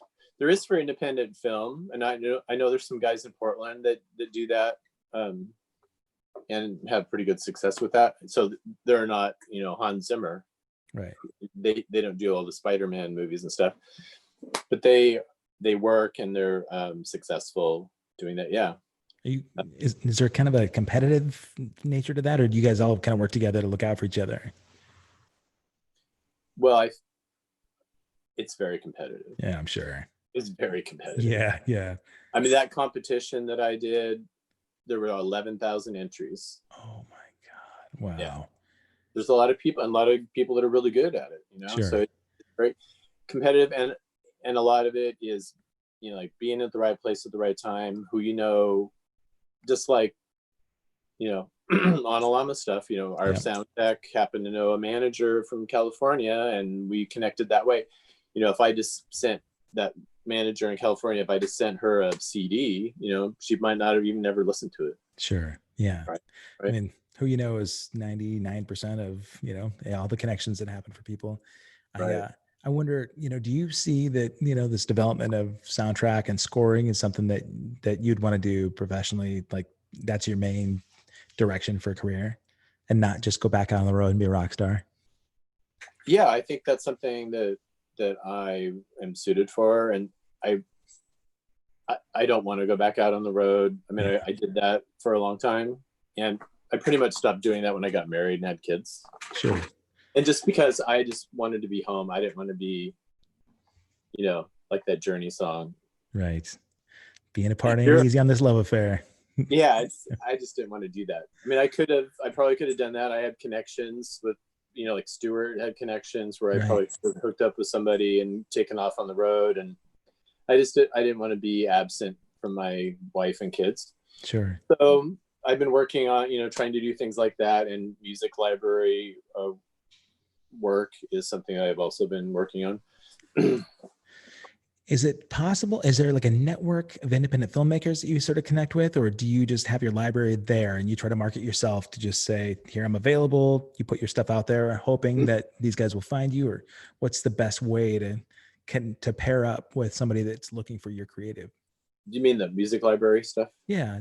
for independent film, and I know there's some guys in Portland that do that, and have pretty good success with that. So they're not, you know, Hans Zimmer, right? They don't do all the Spider-Man movies and stuff, but they work and they're successful doing that. Yeah. Is there kind of a competitive nature to that, or do you guys all kind of work together to look out for each other? Well, it's very competitive. Yeah, I'm sure. It's very competitive. Yeah. I mean, that competition that I did, there were 11,000 entries. Oh my God. Wow. Yeah. There's a lot of people that are really good at it, you know? Sure. So it's very competitive, and a lot of it is, you know, like being at the right place at the right time, who, you know, just like, you know, on a Llama stuff, you know, our sound tech happened to know a manager from California and we connected that way. You know, if I just sent that manager in California, if I just sent her a CD, you know, she might not have even never listened to it. Sure. Yeah. Right. I mean, who you know is 99% of, you know, all the connections that happen for people. Right. I wonder, you know, do you see that, you know, this development of soundtrack and scoring is something that you'd want to do professionally? Like that's your main direction for a career, and not just go back out on the road and be a rock star? Yeah, I think that's something that I am suited for, and I don't want to go back out on the road. I mean, I did that for a long time, and I pretty much stopped doing that when I got married and had kids. Sure. And just because I just wanted to be home, I didn't want to be, you know, like that Journey song. Right. Being a part ain't easy on this love affair. Yeah, I just didn't want to do that. I mean, I probably could have done that. I had connections with, you know, like Stewart had connections where I probably hooked up with somebody and taken off on the road. And I didn't want to be absent from my wife and kids. Sure. So I've been working on, you know, trying to do things like that, and music library work is something I've also been working on. Is it possible? Is there like a network of independent filmmakers that you sort of connect with, or do you just have your library there and you try to market yourself to just say, here, I'm available. You put your stuff out there hoping that these guys will find you, or what's the best way to pair up with somebody that's looking for your creative? Do you mean the music library stuff? Yeah.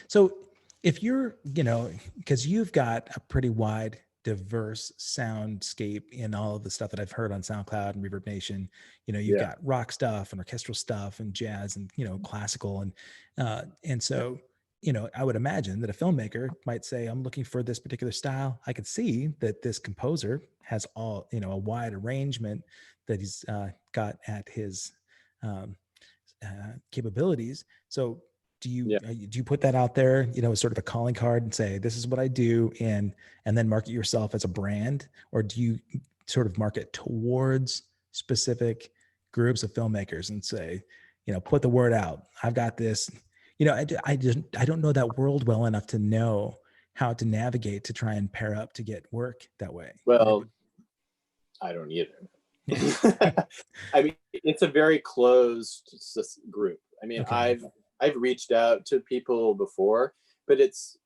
So if you're, you know, because you've got a pretty wide, diverse soundscape in all of the stuff that I've heard on SoundCloud and Reverb Nation. You know, you've got rock stuff and orchestral stuff and jazz and, you know, classical. And so, you know, I would imagine that a filmmaker might say, I'm looking for this particular style. I could see that this composer has all, you know, a wide arrangement that he's got at his capabilities. So do you put that out there, you know, as sort of a calling card and say, this is what I do, and then market yourself as a brand? Or do you sort of market towards specific groups of filmmakers and say, you know, put the word out, I've got this, you know, I don't know that world well enough to know, how to navigate to try and pair up to get work that way. Well, I don't either. I mean, it's a very closed group. I mean, Okay. I've reached out to people before, but it's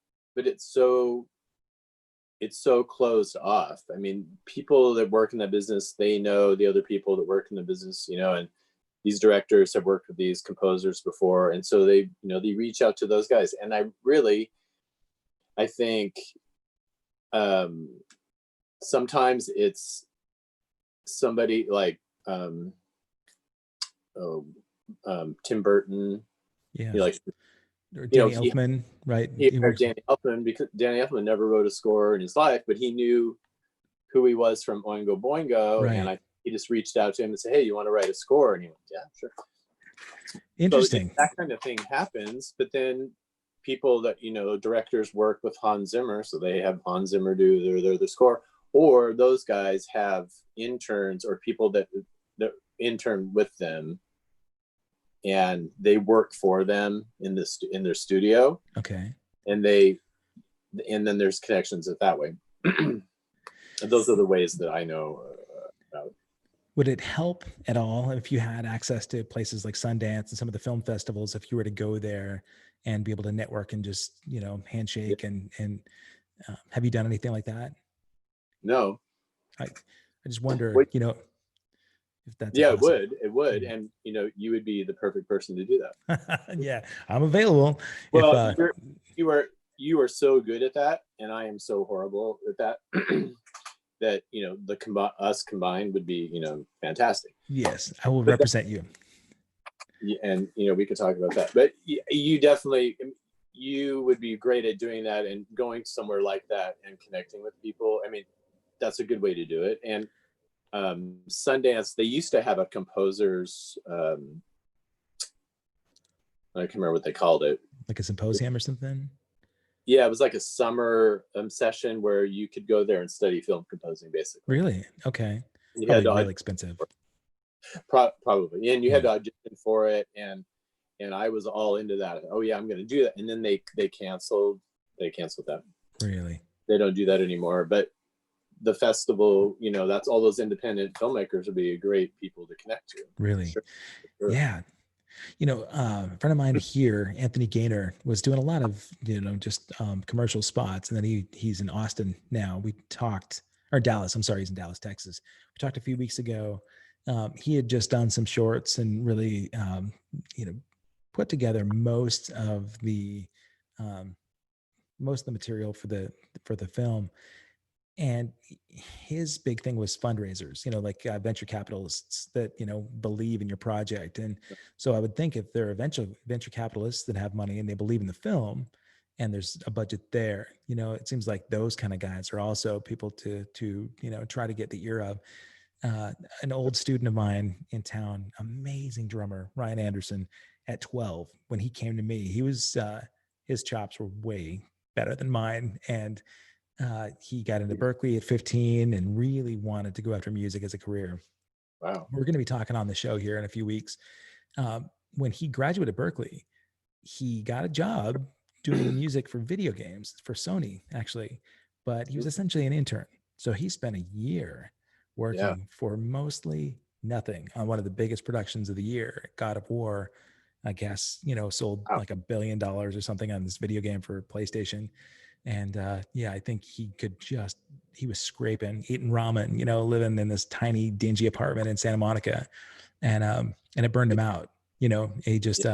so closed off. I mean, people that work in that business, they know the other people that work in the business, you know, and these directors have worked with these composers before, and so they, you know, they reach out to those guys. And I think sometimes it's somebody like Tim Burton, Yeah. you know, like, Or you know, Danny Elfman, right? he hired Danny Elfman because Danny Elfman never wrote a score in his life, but he knew who he was from Oingo Boingo, Right. and he just reached out to him and said, "Hey, you want to write a score?" And he went, "Yeah, sure." Interesting. So that kind of thing happens, but then people that, you know, directors work with Hans Zimmer, so they have Hans Zimmer do their score, or those guys have interns or people that intern with them, and they work for them in their studio. Okay. And then there's connections that way. And those are the ways that I know about. Would it help at all if you had access to places like Sundance and some of the film festivals, if you were to go there and be able to network and just, you know, handshake and have you done anything like that? No. I just wonder, you know, if that's yeah, possible. it would. And, you know, you would be the perfect person to do that. Yeah, I'm available. Well, you are so good at that, and I am so horrible at that. That, you know, us combined would be, you know, fantastic. Yes, I will represent you. And, you know, we could talk about that, but you would be great at doing that and going somewhere like that and connecting with people. I mean, that's a good way to do it. And Sundance, they used to have a composers, I can't remember what they called it. Like a symposium or something? Yeah, it was like a summer session where you could go there and study film composing, basically. Really? Okay. You Probably had to really expensive. Probably, and you had to audition for it, and I was all into that. Oh yeah, I'm going to do that. And then they canceled that. Really? They don't do that anymore. But the festival, you know, that's all those independent filmmakers would be great people to connect to. Really? Sure. Yeah. You know, a friend of mine here, Anthony Gaynor, was doing a lot of, you know, just commercial spots. And then he's in Austin now. We talked, or Dallas, I'm sorry, he's in Dallas, Texas. We talked a few weeks ago. He had just done some shorts and really, you know, put together most of the material for the film. And his big thing was fundraisers, you know, like venture capitalists that, you know, believe in your project. And so I would think if there are venture capitalists that have money and they believe in the film and there's a budget there, you know, it seems like those kind of guys are also people to, you know, try to get the ear of. An old student of mine in town, amazing drummer, Ryan Anderson, at 12, when he came to me, he was, his chops were way better than mine. And he got into Berkeley at 15 and really wanted to go after music as a career. Wow. We're going to be talking on the show here in a few weeks. When he graduated Berkeley, he got a job doing music for video games for Sony, actually, but he was essentially an intern. So he spent a year working for mostly nothing on one of the biggest productions of the year, God of War. I guess, you know, sold like $1 billion or something on this video game for PlayStation. And yeah, I think he was scraping, eating ramen, you know, living in this tiny, dingy apartment in Santa Monica. And it burned him out. You know, he just,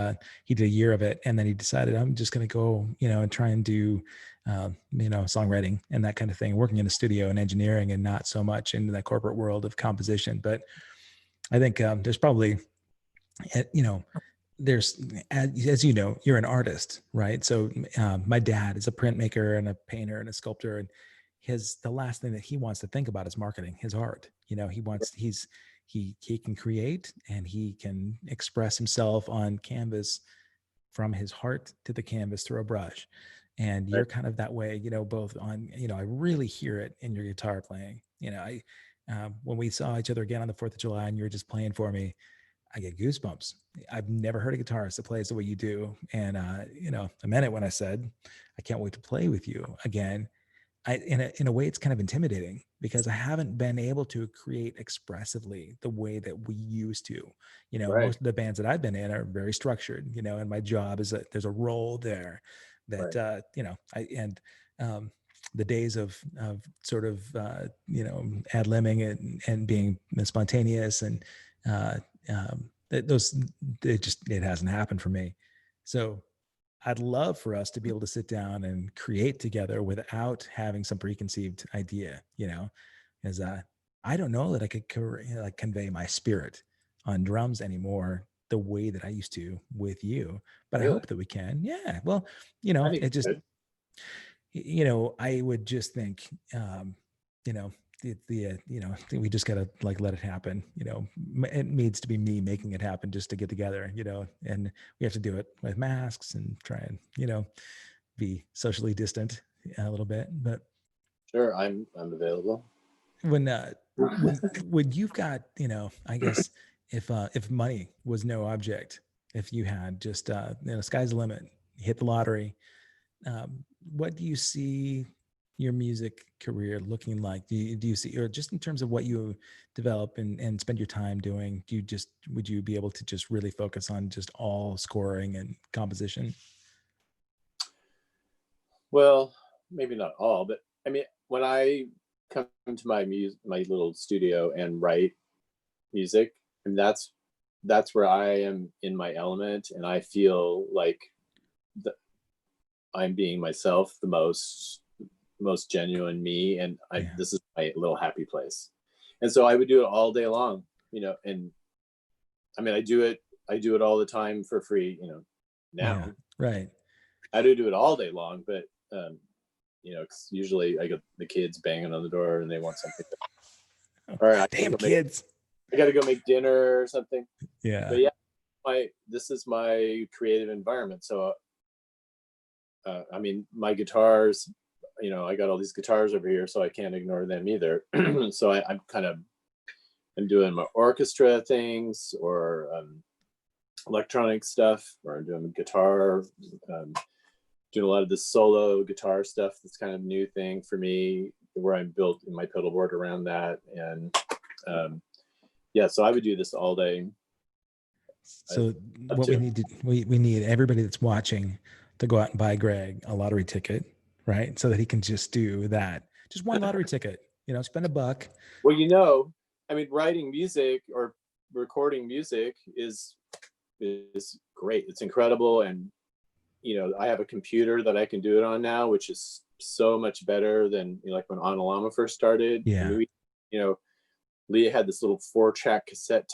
he did a year of it. And then he decided, I'm just going to go, you know, and try and do, you know, songwriting and that kind of thing, working in the studio and engineering and not so much into that corporate world of composition. But I think there's probably, you know, there's, as you know, you're an artist, right? So my dad is a printmaker and a painter and a sculptor, and the last thing that he wants to think about is marketing his art. You know, he can create and he can express himself on canvas from his heart to the canvas through a brush. And you're kind of that way, you know, both on, you know, I really hear it in your guitar playing. You know, when we saw each other again on the 4th of July and you were just playing for me, I get goosebumps. I've never heard a guitarist that plays the way you do. And, you know, I meant it when I said, I can't wait to play with you again. In a way, it's kind of intimidating because I haven't been able to create expressively the way that we used to. You know, Right. most of the bands that I've been in are very structured, you know, and my job is that there's a role there that, Right. you know, the days of sort of, you know, ad-libbing and being spontaneous and, those, it hasn't happened for me. So I'd love for us to be able to sit down and create together without having some preconceived idea, you know, because I don't know that I could like convey my spirit on drums anymore the way that I used to with you, but I Really? hope that we can. Yeah. Well, you I know, think it just, good. you know, I would just think, you know, you know, we just gotta like let it happen. You know, it needs to be me making it happen just to get together. You know, and we have to do it with masks and try and, you know, be socially distant a little bit. But Sure, I'm available. when when you've got, you know, I guess if money was no object, if you had just you know, sky's the limit, you hit the lottery, what do you see your music career looking like? Do you see, or just in terms of what you develop and spend your time doing, would you be able to just really focus on just all scoring and composition? Well, maybe not all, but I mean, when I come to my little studio and write music, and that's where I am in my element, and I feel like the, I'm being myself, the most genuine me, and Yeah. this is my little happy place. And so I would do it all day long, you know, and I mean, I do it all the time for free, you know, Yeah. now. Right. I do it all day long, but you know, 'cause usually I get the kids banging on the door and they want something. Oh, All right, damn kids. I gotta go make dinner or something. Yeah. But yeah, this is my creative environment. So I mean, my guitars, you know, I got all these guitars over here, so I can't ignore them either. So I'm doing my orchestra things or electronic stuff, or I'm doing guitar, um, doing a lot of this solo guitar stuff. That's kind of a new thing for me, where I'm built in my pedal board around that. And yeah, so I would do this all day. So Up what we to. need to we need everybody that's watching to go out and buy Greg a lottery ticket, right? So that he can just do that. Just one lottery ticket, you know, spend $1. Well, you know, I mean, writing music or recording music is great. It's incredible, and you know, I have a computer that I can do it on now, which is so much better than, you know, like when Llama first started. I Yeah. mean, you know, Leah had this little 4-track cassette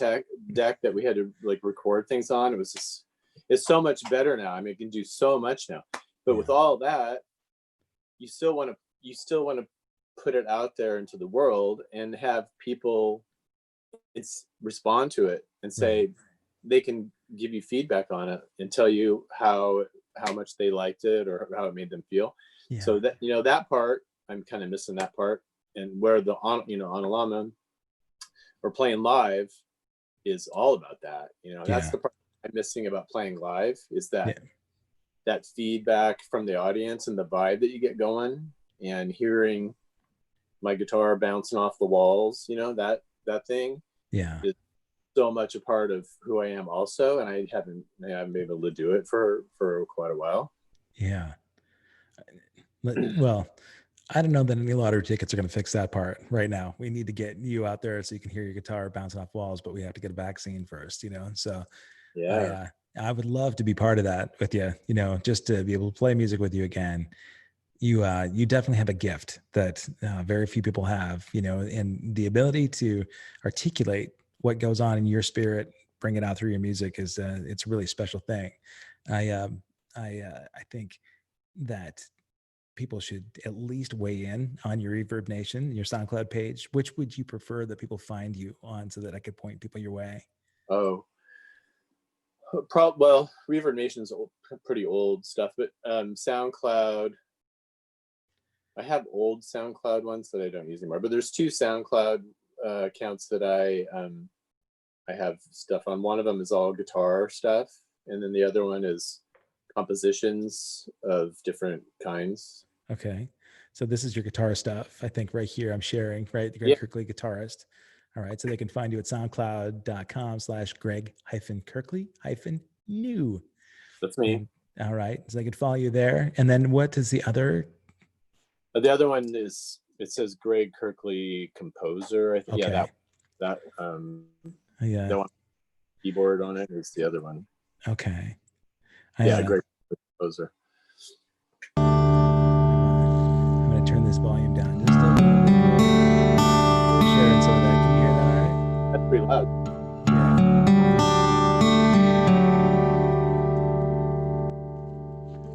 deck that we had to like record things on. It was just, it's so much better now. I mean, it can do so much now. But with Yeah. all that, you still want to put it out there into the world and have people respond to it and say, Right. they can give you feedback on it and tell you how much they liked it or how it made them feel. Yeah. So that, you know, that part I'm kind of missing, that part. And where the on, you know, on Llama or playing live is all about that. You know, that's Yeah. the part I'm missing about playing live, is Yeah. that feedback from the audience and the vibe that you get going, and hearing my guitar bouncing off the walls, you know, that thing Yeah. is so much a part of who I am also. And I haven't been able to do it for quite a while. Yeah. Well, I don't know that any lottery tickets are going to fix that part right now. We need to get you out there so you can hear your guitar bouncing off walls, but we have to get a vaccine first, you know? So I, Yeah. uh, I would love to be part of that with you, you know, just to be able to play music with you again. You definitely have a gift that very few people have, you know, and the ability to articulate what goes on in your spirit, bring it out through your music is it's a really special thing. I I think that people should at least weigh in on your Reverb Nation, your SoundCloud page. Which would you prefer that people find you on so that I could point people your way? Oh, well, Reverb Nation's pretty old stuff, but SoundCloud, I have old SoundCloud ones that I don't use anymore, but there's 2 SoundCloud accounts that I I have stuff on. One of them is all guitar stuff, and then the other one is compositions of different kinds. Okay. So this is your guitar stuff. I think right here I'm sharing, right? The Greg Yeah. Kirkelie guitarist. All right. So they can find you at soundcloud.com/Greg-Kirkelie-new. That's me. And, all right. So they can follow you there. And then what is the other? The other one is, it says Greg Kirkelie composer. I think. Okay. Yeah, that Yeah. no keyboard on it is the other one. Okay. Yeah, Greg composer. I'm going to turn this volume down just a little bit. Share it so that I can hear that. All right. That's pretty loud.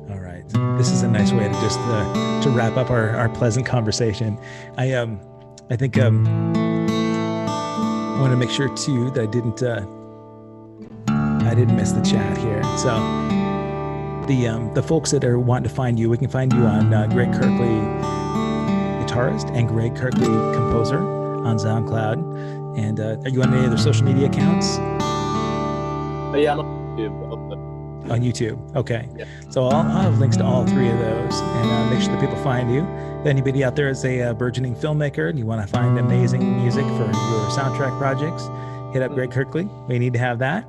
Yeah. All right. This is a nice way to just to wrap up our pleasant conversation. I think I want to make sure too that I didn't miss the chat here. So the folks that are wanting to find you, we can find you on Greg Kirkelie guitarist and Greg Kirkelie composer on SoundCloud. And are you on any other social media accounts? Yeah, I'm on YouTube. On YouTube. Okay. Yeah. So I'll have links to all three of those, and make sure that people find you. If anybody out there is a burgeoning filmmaker and you want to find amazing music for your soundtrack projects, hit up Greg Kirkelie. We need to have that.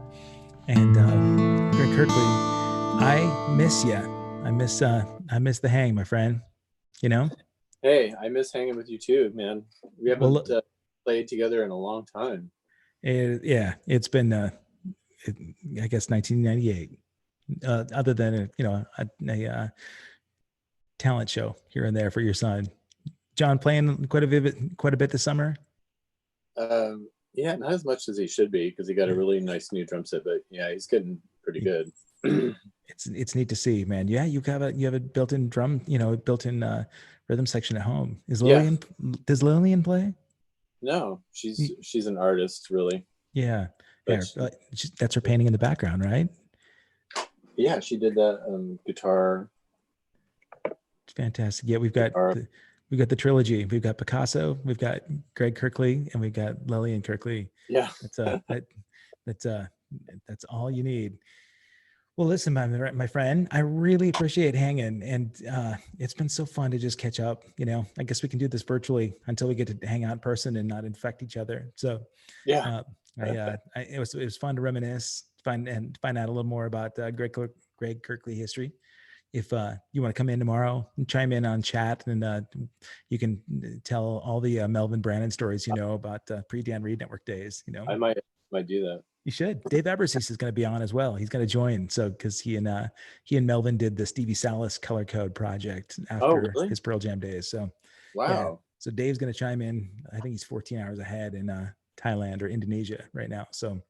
And Greg Kirkelie, I miss you. I miss the hang, my friend. You know. Hey, I miss hanging with you too, man. We haven't played together in a long time. It's been I guess 1998. Other than a talent show here and there for your son, John, playing quite a bit this summer. Yeah, not as much as he should be because he got a really nice new drum set, but yeah, he's getting pretty good. It's neat to see, man. Yeah, you have a built-in drum, built-in rhythm section at home. Does Lillian play? No, she's an artist, really. Yeah, that's her painting in the background, right? Yeah, she did that guitar. Fantastic. Yeah, we've got the trilogy. We've got Picasso, we've got Greg Kirkelie, and we've got Lillian Kirkelie. Yeah, that's all you need. Well, listen, my friend, I really appreciate hanging, and it's been so fun to just catch up. I guess we can do this virtually until we get to hang out in person and not infect each other. So yeah, it was fun to reminisce, find out a little more about Greg Kirkelie history. If you want to come in tomorrow and chime in on chat, and you can tell all the Melvin Brannon stories about pre-Dan Reed Network days. I might do that. You should. Dave Abersees is going to be on as well. He's going to join. So because he and Melvin did the Stevie Salas Color Code project after his Pearl Jam days. So wow. Yeah. So Dave's going to chime in. I think he's 14 hours ahead in Thailand or Indonesia right now. So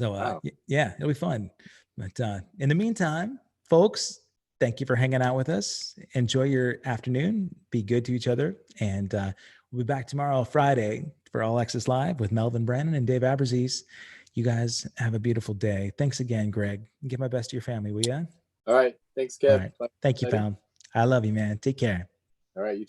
wow. Yeah, it'll be fun. But in the meantime, folks, thank you for hanging out with us. Enjoy your afternoon. Be good to each other. And we'll be back tomorrow, Friday, for All Access Live with Melvin Brannon and Dave Abersees. You guys have a beautiful day. Thanks again, Greg. Give my best to your family, will you? All right. Thanks, Kev. All right. Thank you, pal. I love you, man. Take care. All right. You